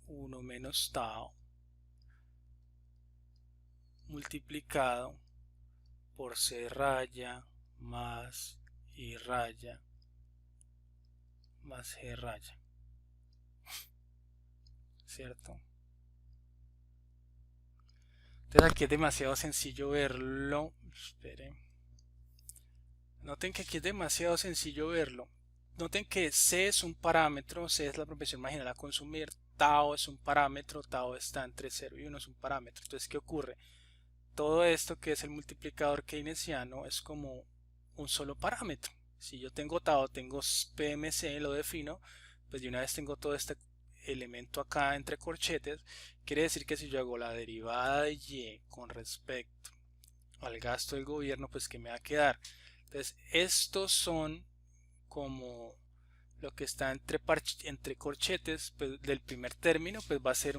1 menos tau multiplicado por c raya más i raya más g raya, ¿cierto? Entonces aquí es demasiado sencillo verlo. Esperen. Noten que aquí es demasiado sencillo verlo. Noten que C es un parámetro, C es la propensión marginal a consumir, tau es un parámetro, tau está entre 0 y 1, es un parámetro. Entonces, ¿qué ocurre? Todo esto que es el multiplicador keynesiano es como un solo parámetro. Si yo tengo tau, tengo PMC, lo defino, pues de una vez tengo todo este elemento acá entre corchetes. Quiere decir que si yo hago la derivada de y con respecto al gasto del gobierno, pues ¿qué me va a quedar? Entonces, estos son como lo que está entre corchetes, pues, del primer término, pues va a ser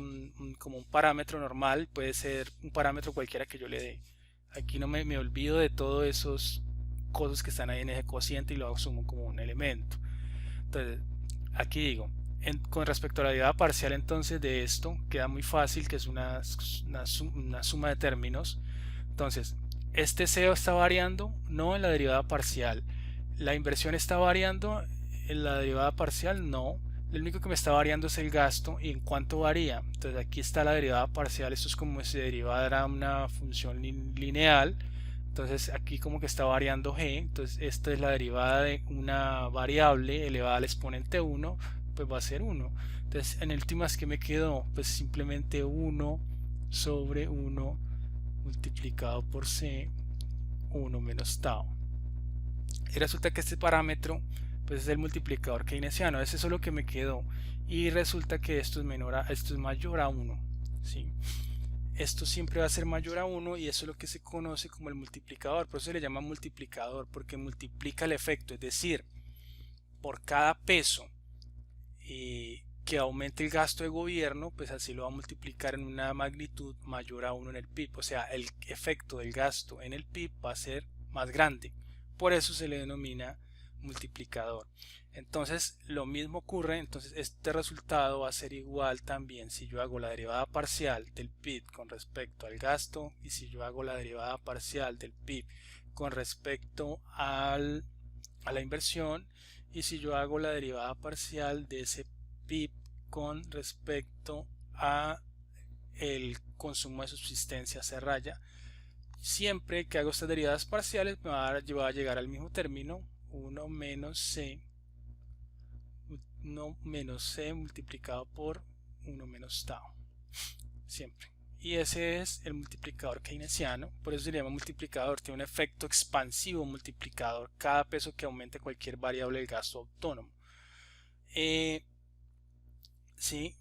como un parámetro normal, puede ser un parámetro cualquiera que yo le dé. Aquí no me olvido de todos esos cosas que están ahí en ese cociente y lo asumo como un elemento. Entonces, aquí digo, con respecto a la derivada parcial entonces de esto, queda muy fácil que es una suma de términos. Entonces, este CO está variando, no en la derivada parcial. La inversión está variando en la derivada parcial, no. Lo único que me está variando es el gasto y en cuánto varía. Entonces aquí está la derivada parcial. Esto es como si derivara una función lineal. Entonces aquí como que está variando g. Entonces esta es la derivada de una variable elevada al exponente 1. Pues va a ser 1. Entonces en últimas, ¿qué me quedó? Pues simplemente 1 sobre 1 multiplicado por c, 1 menos tau. Y resulta que este parámetro pues es el multiplicador keynesiano. Ese es lo que me quedó. Y resulta que esto es mayor a 1. ¿sí? Esto siempre va a ser mayor a 1 y eso es lo que se conoce como el multiplicador. Por eso se le llama multiplicador, porque multiplica el efecto. Es decir, por cada peso que aumente el gasto de gobierno, pues así lo va a multiplicar en una magnitud mayor a 1 en el PIB. O sea, el efecto del gasto en el PIB va a ser más grande. Por eso se le denomina multiplicador. Entonces lo mismo ocurre, entonces este resultado va a ser igual también si yo hago la derivada parcial del PIB con respecto al gasto y si yo hago la derivada parcial del PIB con respecto a la inversión y si yo hago la derivada parcial de ese PIB con respecto a el consumo de subsistencia C raya. Siempre que hago estas derivadas parciales me va a llegar al mismo término, 1 menos C multiplicado por 1 menos tau, siempre. Y ese es el multiplicador keynesiano, por eso se llama multiplicador, tiene un efecto expansivo multiplicador cada peso que aumente cualquier variable del gasto autónomo. ¿Sí?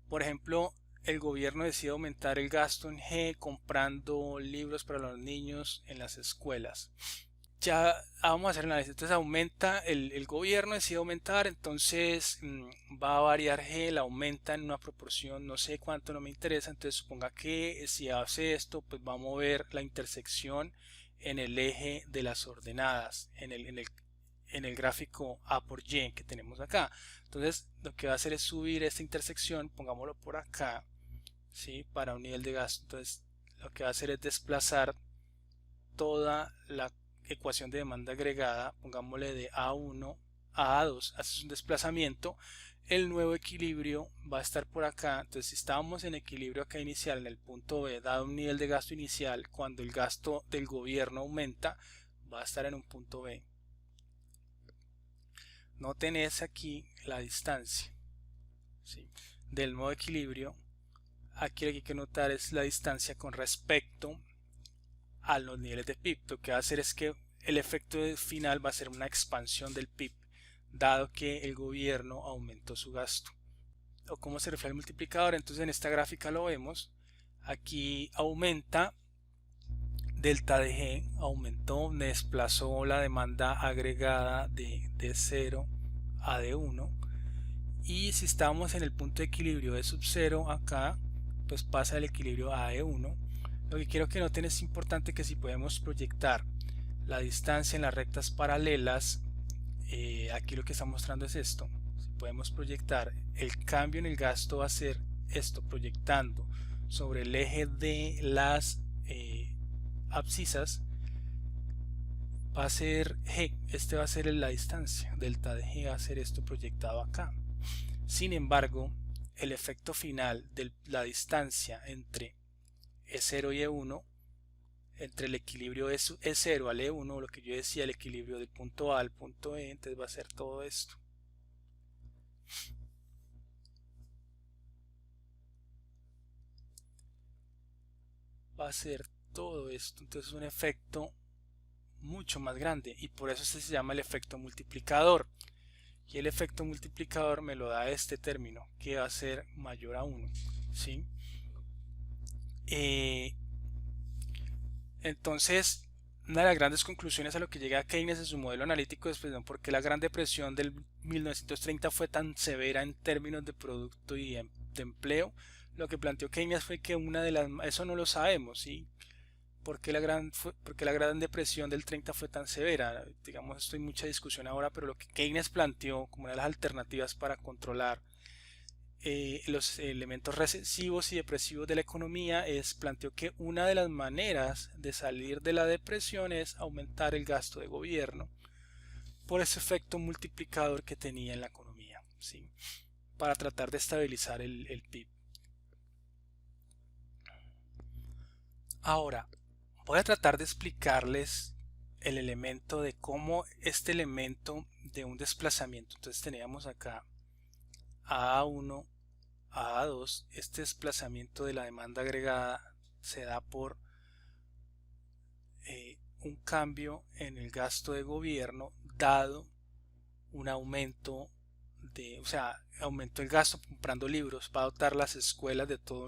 Por ejemplo, el gobierno decide aumentar el gasto en G comprando libros para los niños en las escuelas. Ya vamos a hacer el análisis. Entonces aumenta, el gobierno decide aumentar, entonces va a variar G, la aumenta en una proporción, no sé cuánto, no me interesa. Entonces suponga que si hace esto, pues va a mover la intersección en el eje de las ordenadas, en el gráfico A por Y que tenemos acá. Entonces lo que va a hacer es subir esta intersección, pongámoslo por acá, ¿sí? Para un nivel de gasto. Entonces lo que va a hacer es desplazar toda la ecuación de demanda agregada, pongámosle de A1 a A2, hace un desplazamiento. El nuevo equilibrio va a estar por acá. Entonces si estábamos en equilibrio acá inicial en el punto B, dado un nivel de gasto inicial, cuando el gasto del gobierno aumenta, va a estar en un punto B. No tenés aquí la distancia, ¿sí? Del nuevo equilibrio. Aquí lo que hay que notar es la distancia con respecto a los niveles de PIB. Lo que va a hacer es que el efecto final va a ser una expansión del PIB, dado que el gobierno aumentó su gasto. O cómo se refleja el multiplicador. Entonces en esta gráfica lo vemos. Aquí aumenta delta de G, aumentó, desplazó la demanda agregada de 0 a D1. Y si estamos en el punto de equilibrio de sub 0 acá, pues pasa el equilibrio a E1. Lo que quiero que noten es importante que si podemos proyectar la distancia en las rectas paralelas, aquí lo que está mostrando es esto. Si podemos proyectar el cambio en el gasto, va a ser esto, proyectando sobre el eje de las abscisas, va a ser G. Este va a ser la distancia, delta de G va a ser esto proyectado acá. Sin embargo, el efecto final de la distancia entre E0 y E1, entre el equilibrio E0 al E1, lo que yo decía, el equilibrio del punto A al punto E, entonces va a ser todo esto. Va a ser todo esto, entonces es un efecto mucho más grande y por eso se llama el efecto multiplicador. Y el efecto multiplicador me lo da este término, que va a ser mayor a 1, ¿sí? Entonces, una de las grandes conclusiones a lo que llega Keynes en su modelo analítico es pues, por qué la Gran Depresión del 1930 fue tan severa en términos de producto y de empleo. Lo que planteó Keynes fue que una de las... Eso no lo sabemos, ¿sí? ¿Por qué la Gran Depresión del 30 fue tan severa? Digamos, esto hay mucha discusión ahora, pero lo que Keynes planteó como una de las alternativas para controlar los elementos recesivos y depresivos de la economía planteó que una de las maneras de salir de la depresión es aumentar el gasto de gobierno por ese efecto multiplicador que tenía en la economía, ¿sí? Para tratar de estabilizar el PIB. Ahora, voy a tratar de explicarles el elemento de cómo este elemento de un desplazamiento, entonces teníamos acá A1, A2, este desplazamiento de la demanda agregada se da por un cambio en el gasto de gobierno dado un aumento o sea, aumentó el gasto comprando libros, va a dotar las escuelas de todo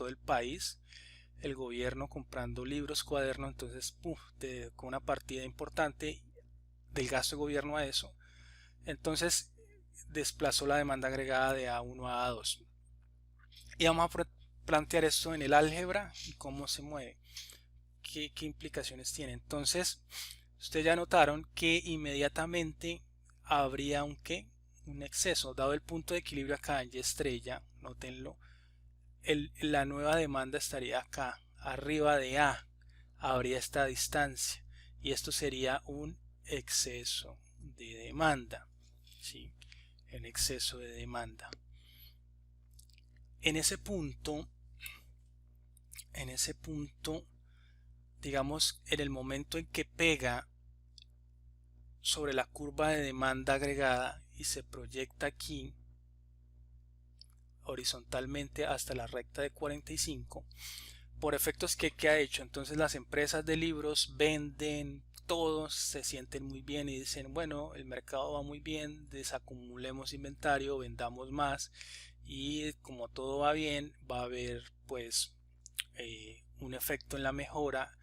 el país, el gobierno comprando libros, cuadernos, entonces con una partida importante del gasto de gobierno a eso, entonces desplazó la demanda agregada de A1 a A2. Y vamos a plantear esto en el álgebra y cómo se mueve, qué implicaciones tiene. Entonces, ustedes ya notaron que inmediatamente habría un exceso, dado el punto de equilibrio acá en Y estrella, notenlo, la nueva demanda estaría acá, arriba de A, habría esta distancia y esto sería un exceso de demanda, ¿sí? En exceso de demanda. En ese punto, digamos, en el momento en que pega sobre la curva de demanda agregada y se proyecta aquí horizontalmente hasta la recta de 45, por efectos que ha hecho, entonces las empresas de libros venden, todos se sienten muy bien y dicen, bueno, el mercado va muy bien, desacumulemos inventario, vendamos más y como todo va bien, va a haber pues un efecto en la mejora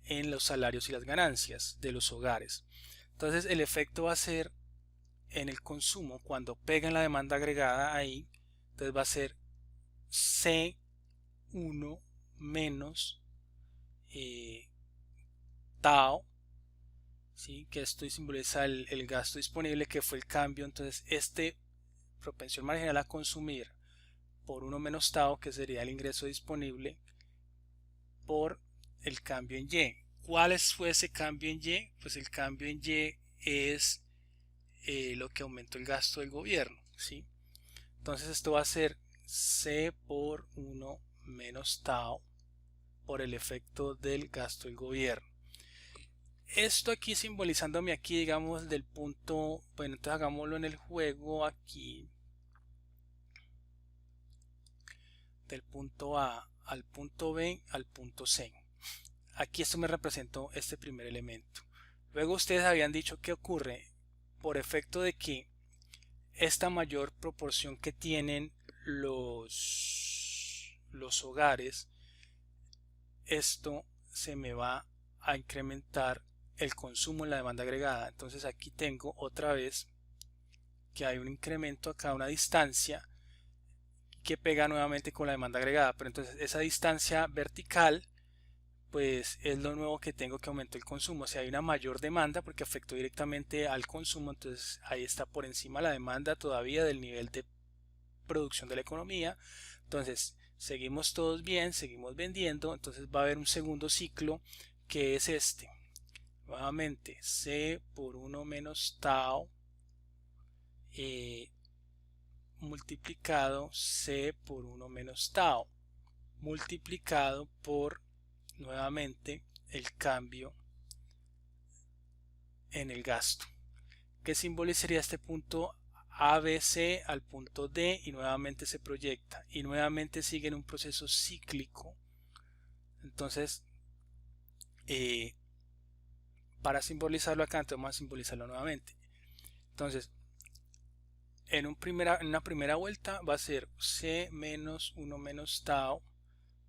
en los salarios y las ganancias de los hogares. Entonces el efecto va a ser en el consumo cuando pega en la demanda agregada ahí, entonces va a ser C1 menos Tau, ¿sí? Que esto simboliza el gasto disponible que fue el cambio, entonces propensión marginal a consumir por 1 menos Tau, que sería el ingreso disponible por el cambio en Y. ¿Cuál fue ese cambio en Y? Pues el cambio en Y es lo que aumentó el gasto del gobierno, ¿sí? Entonces esto va a ser C por 1 menos Tau por el efecto del gasto del gobierno. Esto aquí simbolizándome aquí, digamos, del punto, bueno, entonces hagámoslo en el juego aquí, del punto A al punto B al punto C. Aquí esto me representó este primer elemento. Luego ustedes habían dicho que ocurre por efecto de que esta mayor proporción que tienen los hogares, esto se me va a incrementar el consumo en la demanda agregada. Entonces aquí tengo otra vez que hay un incremento acá, una distancia que pega nuevamente con la demanda agregada, pero entonces esa distancia vertical pues es lo nuevo que tengo, que aumentó el consumo. O sea, hay una mayor demanda porque afectó directamente al consumo, entonces ahí está por encima la demanda todavía del nivel de producción de la economía. Entonces seguimos todos bien, seguimos vendiendo, entonces va a haber un segundo ciclo que es este. Nuevamente C por 1 menos tau multiplicado C por 1 menos tau multiplicado por nuevamente el cambio en el gasto, que simbolizaría este punto ABC al punto D, y nuevamente se proyecta y nuevamente sigue en un proceso cíclico. Entonces para simbolizarlo acá, entonces vamos a simbolizarlo nuevamente. Entonces en una primera vuelta va a ser C menos 1 menos tau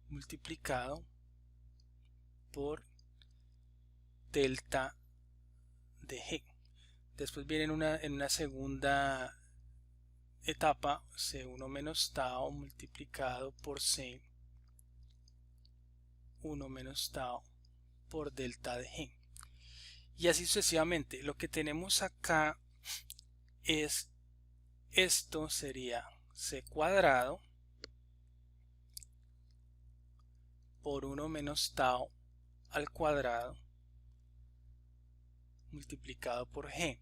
multiplicado por delta de G. Después viene en una segunda etapa C1 menos tau multiplicado por C1 menos tau por delta de G. Y así sucesivamente. Lo que tenemos acá es, esto sería C cuadrado por 1 menos tau al cuadrado multiplicado por G.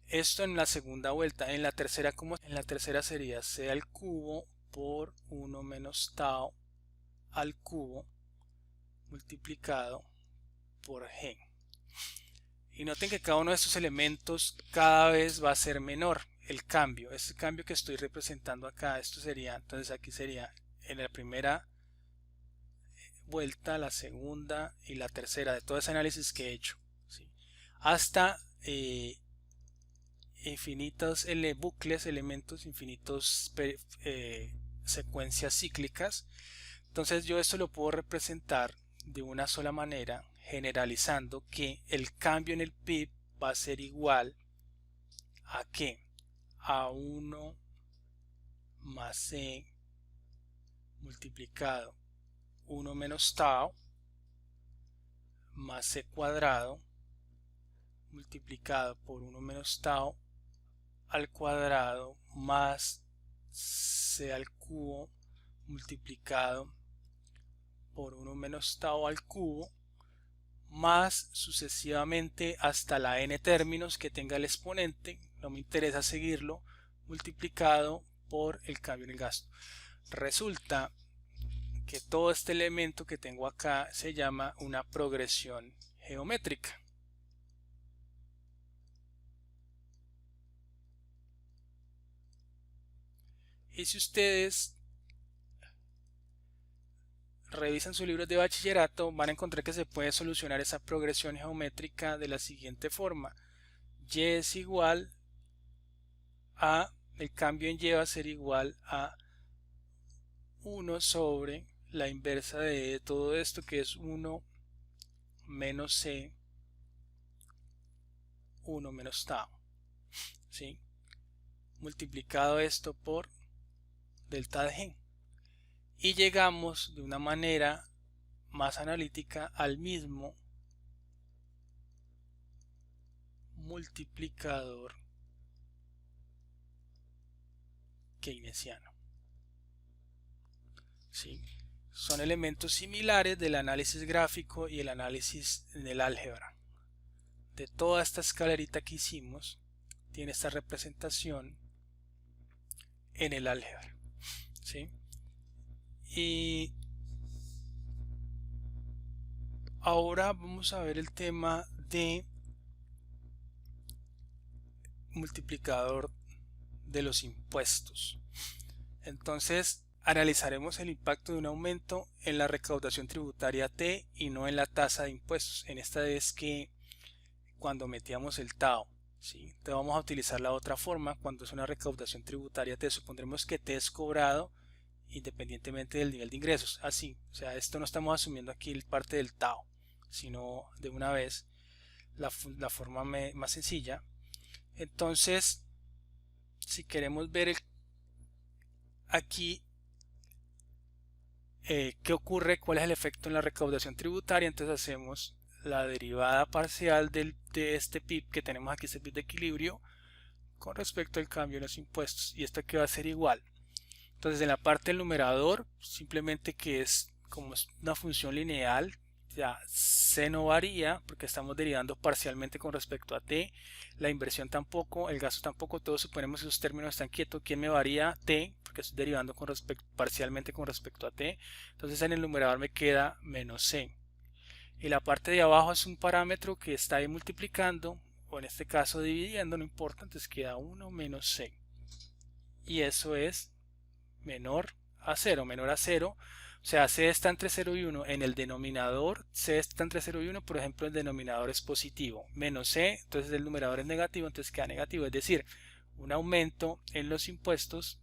Esto en la segunda vuelta. En la tercera, como en la tercera sería C al cubo por 1 menos tau al cubo multiplicado por G. Y noten que cada uno de estos elementos cada vez va a ser menor el cambio. Este cambio que estoy representando acá, esto sería, entonces aquí sería en la primera vuelta, la segunda y la tercera de todo ese análisis que he hecho, ¿sí? Hasta infinitos bucles, elementos, infinitos secuencias cíclicas. Entonces yo esto lo puedo representar de una sola manera, generalizando que el cambio en el PIB va a ser igual a ¿qué? A 1 más C multiplicado 1 menos tau más C cuadrado multiplicado por 1 menos tau al cuadrado más C al cubo multiplicado por 1 menos tau al cubo, más sucesivamente hasta la n términos que tenga el exponente, no me interesa seguirlo, multiplicado por el cambio en el gasto. Resulta que todo este elemento que tengo acá se llama una progresión geométrica. Y si ustedes revisan sus libros de bachillerato, van a encontrar que se puede solucionar esa progresión geométrica de la siguiente forma. Y es igual a, el cambio en Y va a ser igual a 1 sobre la inversa de todo esto, que es 1 menos C 1 menos tau, ¿sí? Multiplicado esto por delta de G. Y llegamos de una manera más analítica al mismo multiplicador keynesiano, ¿sí? Son elementos similares del análisis gráfico y el análisis del álgebra. De toda esta escalerita que hicimos, tiene esta representación en el álgebra, ¿sí? Y ahora vamos a ver el tema de multiplicador de los impuestos. Entonces analizaremos el impacto de un aumento en la recaudación tributaria T y no en la tasa de impuestos. En esta vez que cuando metíamos el tau, ¿sí? Entonces vamos a utilizar la otra forma. Cuando es una recaudación tributaria T, supondremos que T es cobrado independientemente del nivel de ingresos. Así, o sea, esto no estamos asumiendo aquí parte del tau, sino de una vez la forma más sencilla. Entonces, si queremos ver aquí ¿qué ocurre? ¿Cuál es el efecto en la recaudación tributaria? Entonces hacemos la derivada parcial de este PIB que tenemos aquí, este PIB de equilibrio, con respecto al cambio en los impuestos. Y esto que va a ser igual. Entonces en la parte del numerador, simplemente que es como es una función lineal, ya C no varía porque estamos derivando parcialmente con respecto a T, la inversión tampoco, el gasto tampoco, todos suponemos que esos términos están quietos. ¿Quién me varía? T, porque estoy derivando parcialmente con respecto a T. Entonces en el numerador me queda menos C. Y la parte de abajo es un parámetro que está ahí multiplicando, o en este caso dividiendo, no importa, entonces queda 1 menos C. Y eso es menor a 0, menor a 0. O sea, C está entre 0 y 1 en el denominador, C está entre 0 y 1, por ejemplo, el denominador es positivo, menos C, entonces el numerador es negativo, entonces queda negativo, es decir, un aumento en los impuestos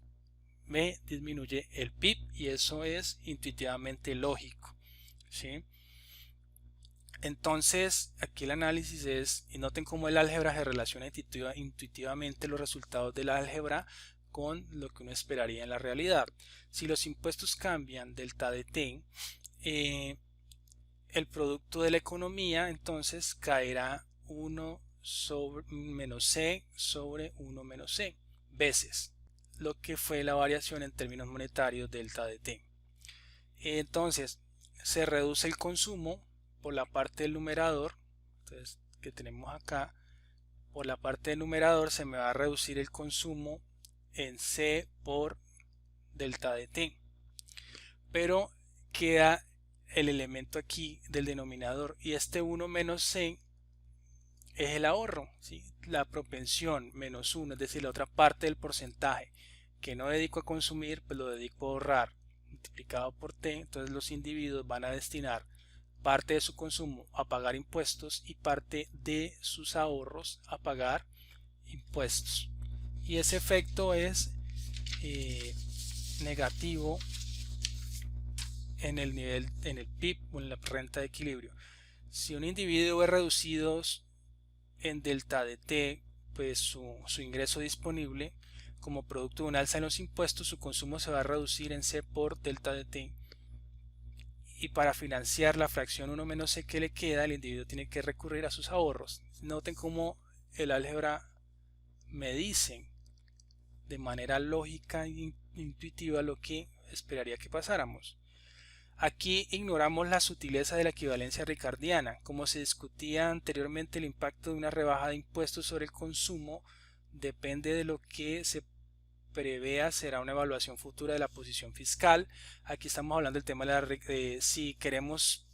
me disminuye el PIB y eso es intuitivamente lógico, ¿sí? Entonces, aquí el análisis es, y noten cómo el álgebra se relaciona intuitivamente los resultados del álgebra con lo que uno esperaría en la realidad. Si los impuestos cambian delta de t, el producto de la economía entonces caerá 1 sobre menos c sobre 1 menos c veces lo que fue la variación en términos monetarios delta de t. Entonces, se reduce el consumo por la parte del numerador, entonces que tenemos acá, por la parte del numerador se me va a reducir el consumo en C por delta de t, pero queda el elemento aquí del denominador y este 1 menos C es el ahorro, ¿sí? La propensión menos 1, es decir, la otra parte del porcentaje que no dedico a consumir, pues lo dedico a ahorrar multiplicado por t. Entonces los individuos van a destinar parte de su consumo a pagar impuestos y parte de sus ahorros a pagar impuestos, y ese efecto es negativo en el nivel, en el PIB o en la renta de equilibrio. Si un individuo ve reducidos en delta de t, pues su ingreso disponible como producto de un alza en los impuestos, su consumo se va a reducir en C por delta de t, y para financiar la fracción 1 menos c que le queda, el individuo tiene que recurrir a sus ahorros. Noten cómo el álgebra me dice de manera lógica e intuitiva lo que esperaría que pasáramos. Aquí ignoramos la sutileza de la equivalencia ricardiana. Como se discutía anteriormente, el impacto de una rebaja de impuestos sobre el consumo depende de lo que se prevea será una evaluación futura de la posición fiscal. Aquí estamos hablando del tema de si queremos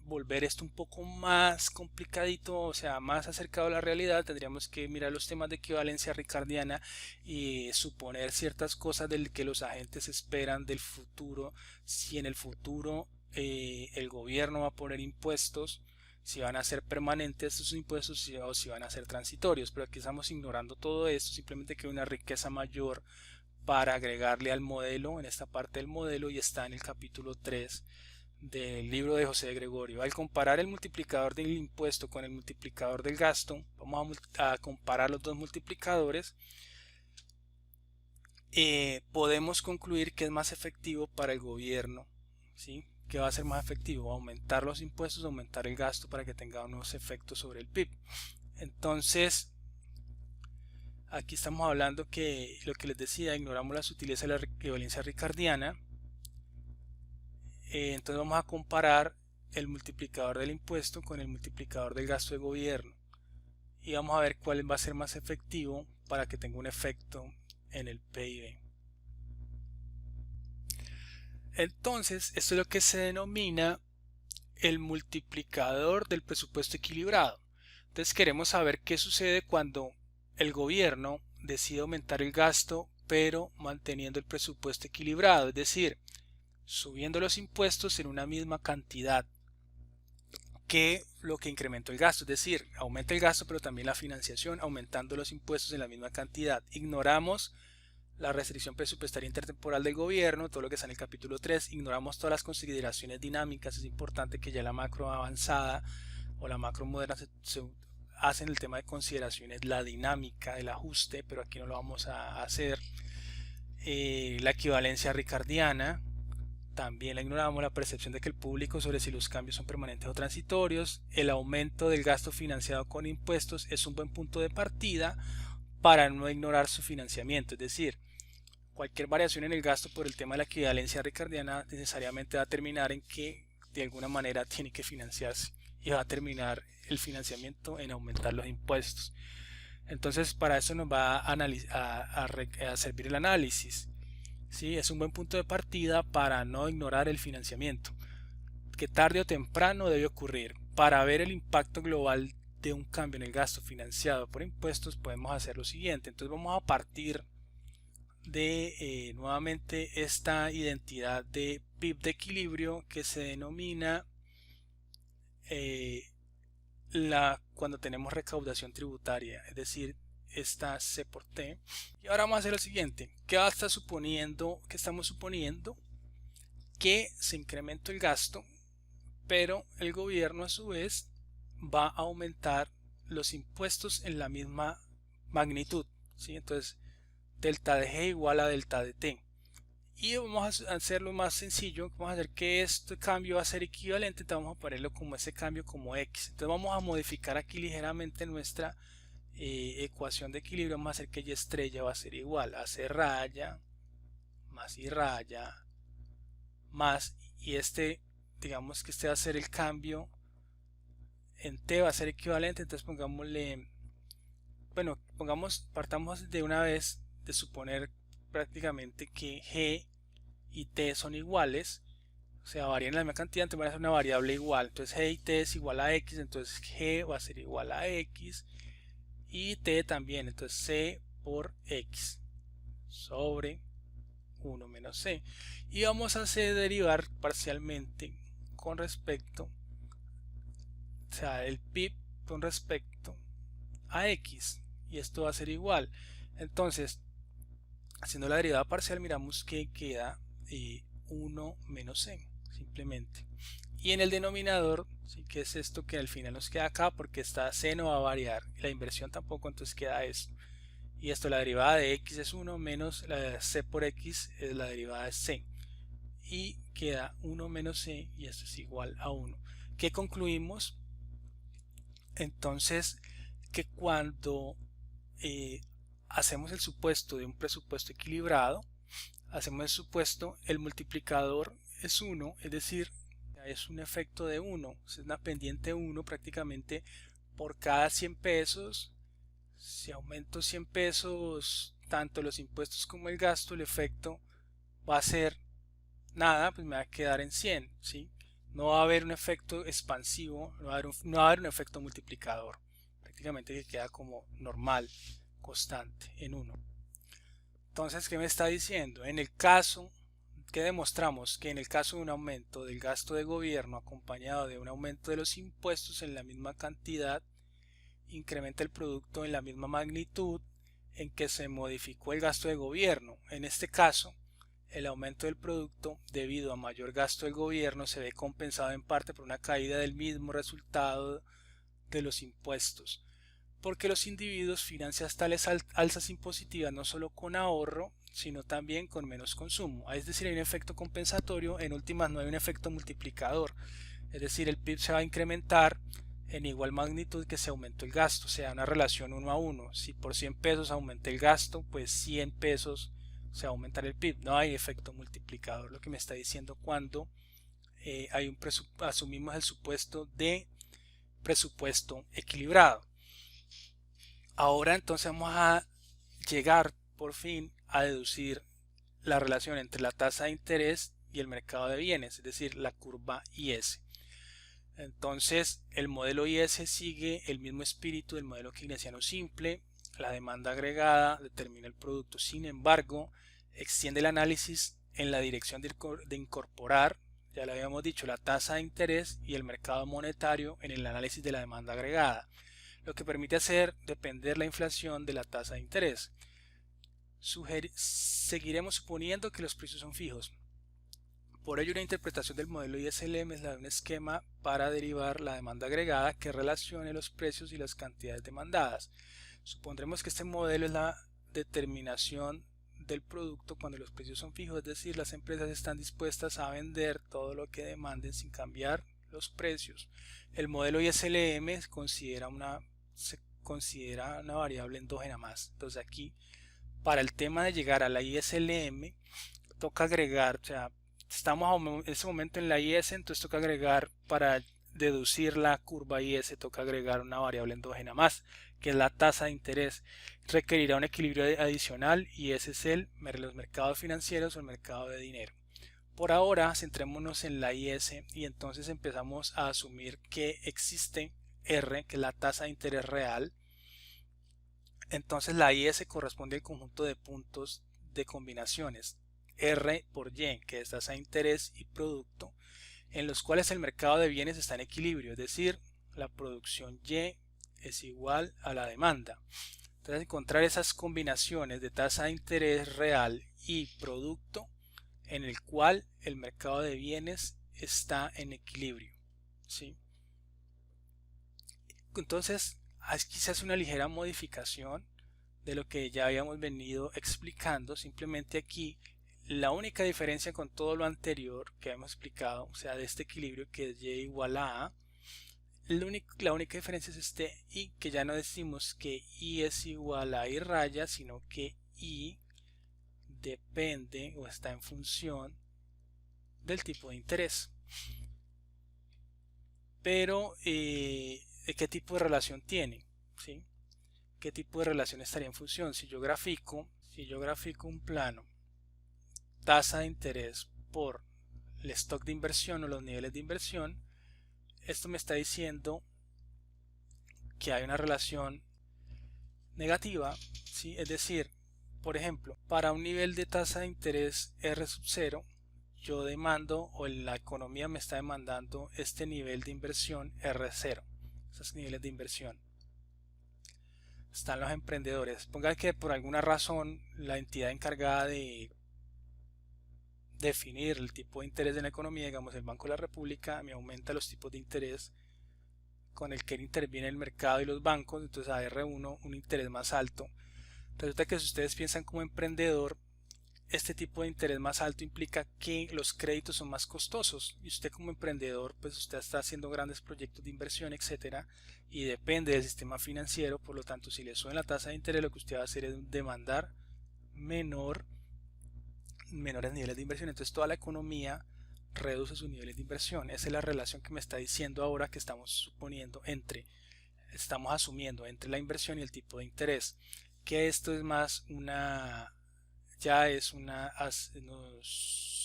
volver esto un poco más complicadito, o sea, más acercado a la realidad, tendríamos que mirar los temas de equivalencia ricardiana y suponer ciertas cosas del que los agentes esperan del futuro, si en el futuro el gobierno va a poner impuestos, si van a ser permanentes esos impuestos o si van a ser transitorios, pero aquí estamos ignorando todo esto, simplemente que hay una riqueza mayor para agregarle al modelo, en esta parte del modelo, y está en el capítulo 3 del libro de José de Gregorio. Al comparar el multiplicador del impuesto con el multiplicador del gasto, vamos a comparar los dos multiplicadores, podemos concluir que es más efectivo para el gobierno, ¿sí? ¿Qué va a ser más efectivo? Aumentar los impuestos, aumentar el gasto para que tenga unos efectos sobre el PIB. Entonces, aquí estamos hablando que lo que les decía, ignoramos la sutileza de la equivalencia ricardiana. Entonces vamos a comparar el multiplicador del impuesto con el multiplicador del gasto de gobierno y vamos a ver cuál va a ser más efectivo para que tenga un efecto en el PIB. Entonces, esto es lo que se denomina el multiplicador del presupuesto equilibrado. Entonces queremos saber qué sucede cuando el gobierno decide aumentar el gasto pero manteniendo el presupuesto equilibrado, es decir, subiendo los impuestos en una misma cantidad que lo que incrementó el gasto, es decir, aumenta el gasto pero también la financiación, aumentando los impuestos en la misma cantidad. Ignoramos la restricción presupuestaria intertemporal del gobierno, todo lo que está en el capítulo 3, ignoramos todas las consideraciones dinámicas. Es importante que ya la macro avanzada o la macro moderna se hacen el tema de consideraciones, la dinámica del ajuste, pero aquí no lo vamos a hacer. La equivalencia ricardiana, también la ignoramos. La percepción de que el público sobre si los cambios son permanentes o transitorios. El aumento del gasto financiado con impuestos es un buen punto de partida para no ignorar su financiamiento. Es decir, cualquier variación en el gasto por el tema de la equivalencia ricardiana necesariamente va a terminar en que de alguna manera tiene que financiarse y va a terminar el financiamiento en aumentar los impuestos. Entonces para eso nos va a servir el análisis. ¿Sí? Es un buen punto de partida para no ignorar el financiamiento, que tarde o temprano debe ocurrir. Para ver el impacto global de un cambio en el gasto financiado por impuestos podemos hacer lo siguiente. Entonces vamos a partir de nuevamente esta identidad de PIB de equilibrio que se denomina cuando tenemos recaudación tributaria, es decir, esta C por T. Y ahora vamos a hacer lo siguiente. ¿Qué estamos suponiendo? Que se incrementó el gasto, pero el gobierno a su vez va a aumentar los impuestos en la misma magnitud, ¿sí? Entonces delta de G igual a delta de T. Y vamos a hacerlo más sencillo. Vamos a hacer que este cambio va a ser equivalente. Entonces vamos a ponerlo como ese cambio como X. Entonces vamos a modificar aquí ligeramente nuestra ecuación de equilibrio. Vamos a hacer que Y estrella va a ser igual a C raya más Y raya más, y digamos que este va a ser el cambio en T, va a ser equivalente. Entonces partamos de una vez de suponer prácticamente que G y T son iguales, o sea, varían la misma cantidad, entonces van a ser una variable igual. Entonces G y T es igual a X, entonces G va a ser igual a X y T también, entonces C por X sobre 1 menos C. Y vamos a hacer derivar parcialmente con respecto, o sea, el PIB con respecto a X, y esto va a ser igual. Entonces, haciendo la derivada parcial, miramos que queda 1 menos C, simplemente. Y en el denominador, ¿sí? Que es esto que al final nos queda acá, porque esta C no va a variar, la inversión tampoco, entonces queda esto. Y esto, la derivada de X es 1 menos la de C por X es la derivada de C. Y queda 1 menos C, y esto es igual a 1. ¿Qué concluimos? Entonces, que cuando hacemos el supuesto de un presupuesto equilibrado, hacemos el supuesto, el multiplicador es 1, es decir, es un efecto de 1, es una pendiente 1 prácticamente por cada 100 pesos. Si aumento 100 pesos, tanto los impuestos como el gasto, el efecto va a ser nada, pues me va a quedar en 100, ¿sí? No va a haber un efecto expansivo, no va a haber un efecto multiplicador, prácticamente que queda como normal, constante, en 1. Entonces, ¿qué me está diciendo? En el caso que demostramos que en el caso de un aumento del gasto de gobierno acompañado de un aumento de los impuestos en la misma cantidad, incrementa el producto en la misma magnitud en que se modificó el gasto de gobierno. En este caso, el aumento del producto debido a mayor gasto del gobierno se ve compensado en parte por una caída del mismo resultado de los impuestos, porque los individuos financian tales alzas impositivas no solo con ahorro, sino también con menos consumo. Es decir, hay un efecto compensatorio, en últimas no hay un efecto multiplicador, es decir, el PIB se va a incrementar en igual magnitud que se aumentó el gasto, o sea, una relación 1 a 1. Si por 100 pesos aumenté el gasto, pues 100 pesos se va a aumentar el PIB. No hay efecto multiplicador, lo que me está diciendo cuando asumimos el supuesto de presupuesto equilibrado. Ahora entonces vamos a llegar por fin a deducir la relación entre la tasa de interés y el mercado de bienes, es decir, la curva IS. Entonces el modelo IS sigue el mismo espíritu del modelo keynesiano simple. La demanda agregada determina el producto, sin embargo extiende el análisis en la dirección de incorporar, ya lo habíamos dicho, la tasa de interés y el mercado monetario en el análisis de la demanda agregada, lo que permite hacer depender la inflación de la tasa de interés. Seguiremos suponiendo que los precios son fijos. Por ello, una interpretación del modelo ISLM es la de un esquema para derivar la demanda agregada que relacione los precios y las cantidades demandadas. Supondremos que este modelo es la determinación del producto cuando los precios son fijos, es decir, las empresas están dispuestas a vender todo lo que demanden sin cambiar los precios. El modelo ISLM se considera una variable endógena más. Entonces aquí, para el tema de llegar a la ISLM, toca agregar, o sea, estamos en este momento en la IS, entonces toca agregar, para deducir la curva IS, toca agregar una variable endógena más, que es la tasa de interés. Requerirá un equilibrio adicional y ese es los mercados financieros o el mercado de dinero. Por ahora, centrémonos en la IS y entonces empezamos a asumir que existe R, que es la tasa de interés real. Entonces la IS corresponde al conjunto de puntos de combinaciones R por Y, que es tasa de interés y producto, en los cuales el mercado de bienes está en equilibrio, es decir, la producción Y es igual a la demanda. Entonces, encontrar esas combinaciones de tasa de interés real y producto en el cual el mercado de bienes está en equilibrio, ¿sí? Entonces, aquí se hace una ligera modificación de lo que ya habíamos venido explicando. Simplemente aquí la única diferencia con todo lo anterior que hemos explicado, o sea, de este equilibrio que es Y igual a A, la única diferencia es este I, que ya no decimos que I es igual a I raya, sino que I depende o está en función del tipo de interés. Pero, ¿qué tipo de relación tiene? ¿Sí? ¿Qué tipo de relación estaría en función? Si yo grafico un plano, tasa de interés por el stock de inversión o los niveles de inversión, esto me está diciendo que hay una relación negativa, ¿sí? Es decir, por ejemplo, para un nivel de tasa de interés R sub 0, yo demando, o la economía me está demandando este nivel de inversión R0, esos niveles de inversión. Están los emprendedores. Pongan que por alguna razón la entidad encargada de definir el tipo de interés de la economía, digamos el Banco de la República, me aumenta los tipos de interés con el que interviene el mercado y los bancos, entonces a R1 un interés más alto. Resulta que si ustedes piensan como emprendedor, este tipo de interés más alto implica que los créditos son más costosos y usted como emprendedor, pues usted está haciendo grandes proyectos de inversión, etcétera, y depende del sistema financiero. Por lo tanto, si le suben la tasa de interés, lo que usted va a hacer es demandar menores niveles de inversión. Entonces toda la economía reduce sus niveles de inversión. Esa es la relación que me está diciendo ahora que estamos asumiendo entre la inversión y el tipo de interés, que esto es más unas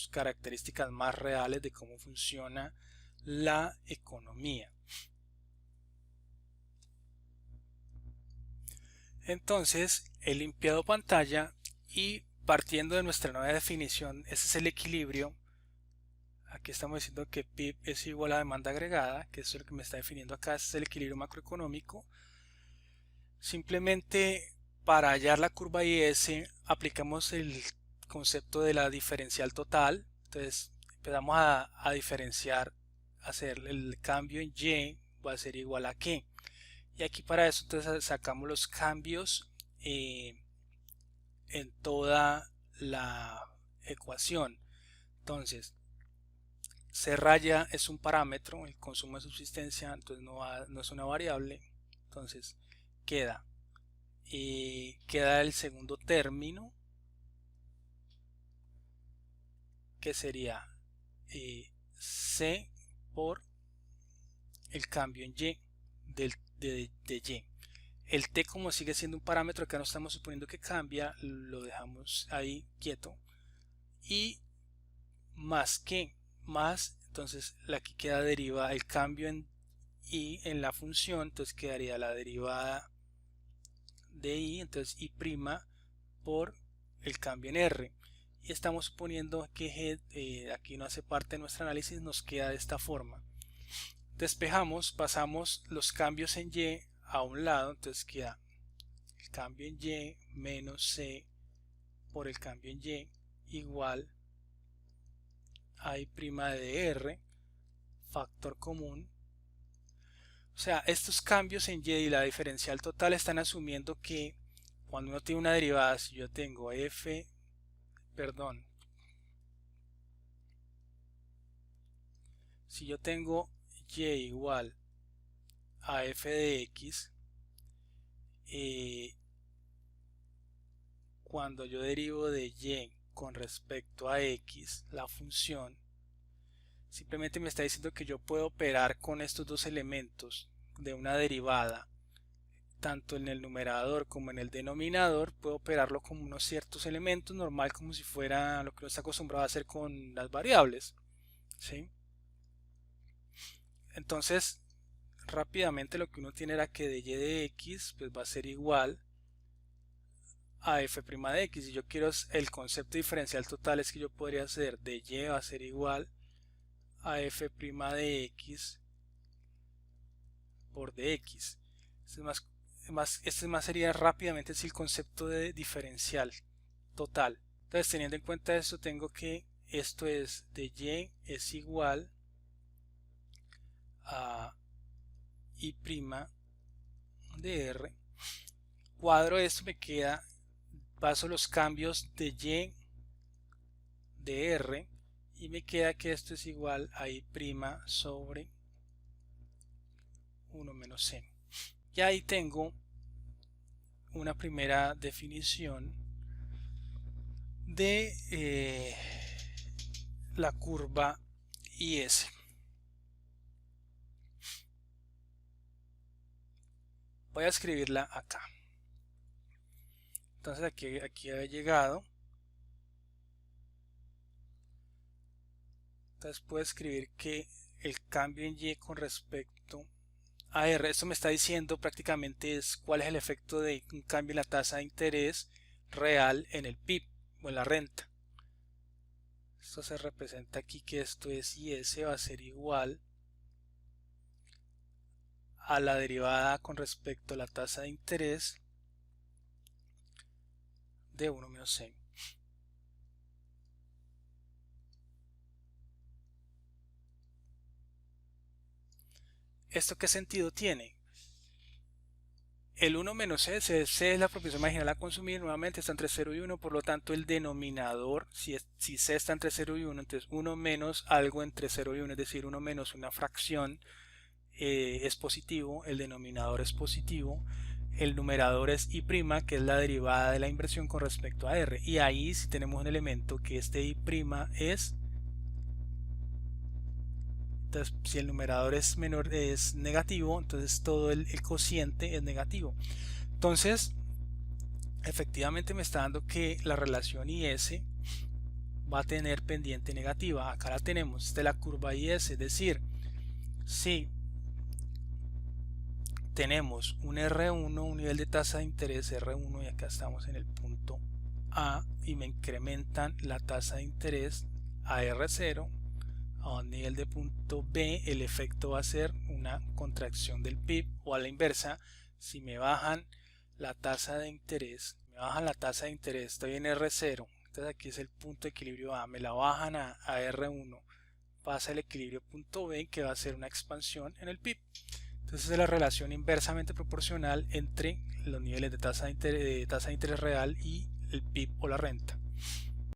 características más reales de cómo funciona la economía. Entonces he limpiado pantalla y partiendo de nuestra nueva definición, ese es el equilibrio. Aquí estamos diciendo que PIB es igual a demanda agregada, que es lo que me está definiendo acá, este es el equilibrio macroeconómico. Simplemente para hallar la curva IS aplicamos el concepto de la diferencial total. Entonces empezamos a diferenciar, hacer el cambio en Y va a ser igual a qué. Y aquí para eso entonces sacamos los cambios en toda la ecuación. Entonces C raya es un parámetro, el consumo de subsistencia, entonces no es una variable. Entonces queda el segundo término, que sería C por el cambio en Y de Y. El T, como sigue siendo un parámetro, acá no estamos suponiendo que cambia, lo dejamos ahí quieto. Y más que, entonces aquí queda derivada el cambio en Y en la función, entonces quedaría la derivada de I, entonces I' por el cambio en R. Y estamos suponiendo que aquí no hace parte de nuestro análisis, nos queda de esta forma. Despejamos, pasamos los cambios en Y a un lado, entonces queda el cambio en Y menos C por el cambio en Y igual a I' de R, factor común. O sea, estos cambios en Y y la diferencial total están asumiendo que cuando uno tiene una derivada, si yo tengo f perdón, si yo tengo y igual a f de x, cuando yo derivo de y con respecto a x, la función simplemente me está diciendo que yo puedo operar con estos dos elementos de una derivada, tanto en el numerador como en el denominador. Puedo operarlo con unos ciertos elementos, normal, como si fuera lo que uno está acostumbrado a hacer con las variables, ¿sí? Entonces, rápidamente lo que uno tiene era que de y de x pues va a ser igual a f' de x. Y yo quiero el concepto diferencial total, es que yo podría hacer de y va a ser igual a f' de x por dx. Este más sería rápidamente el concepto de diferencial total. Entonces, teniendo en cuenta esto, tengo que esto es de y es igual a y' de r. Cuadro esto, me queda, paso los cambios de y de r y me queda que esto es igual a y' sobre 1 menos c. Y ahí tengo una primera definición de la curva IS. Voy a escribirla acá. Entonces aquí había llegado. Entonces puedo escribir que el cambio en y con respecto a r, esto me está diciendo prácticamente es cuál es el efecto de un cambio en la tasa de interés real en el PIB o en la renta. Esto se representa aquí que esto es IS va a ser igual a la derivada con respecto a la tasa de interés de 1 menos c. ¿Esto qué sentido tiene? El 1 menos c, c es la proporción marginal a consumir, nuevamente está entre 0 y 1, por lo tanto el denominador, si c está entre 0 y 1, entonces 1 menos algo entre 0 y 1, es decir, 1 menos una fracción es positivo, el denominador es positivo, el numerador es y', que es la derivada de la inversión con respecto a r, y ahí si tenemos un elemento que este y' es, entonces si el numerador es menor, es negativo, entonces todo el cociente es negativo. Entonces efectivamente me está dando que la relación IS va a tener pendiente negativa. Acá la tenemos, esta es la curva IS, es decir, si tenemos un R1, un nivel de tasa de interés R1, y acá estamos en el punto A, y me incrementan la tasa de interés a R0, a un nivel de punto B, el efecto va a ser una contracción del PIB, o a la inversa, si me bajan la tasa de interés, estoy en R0, entonces aquí es el punto de equilibrio A, me la bajan a R1, pasa el equilibrio punto B, que va a ser una expansión en el PIB. Entonces es la relación inversamente proporcional entre los niveles de tasa de interés real y el PIB o la renta.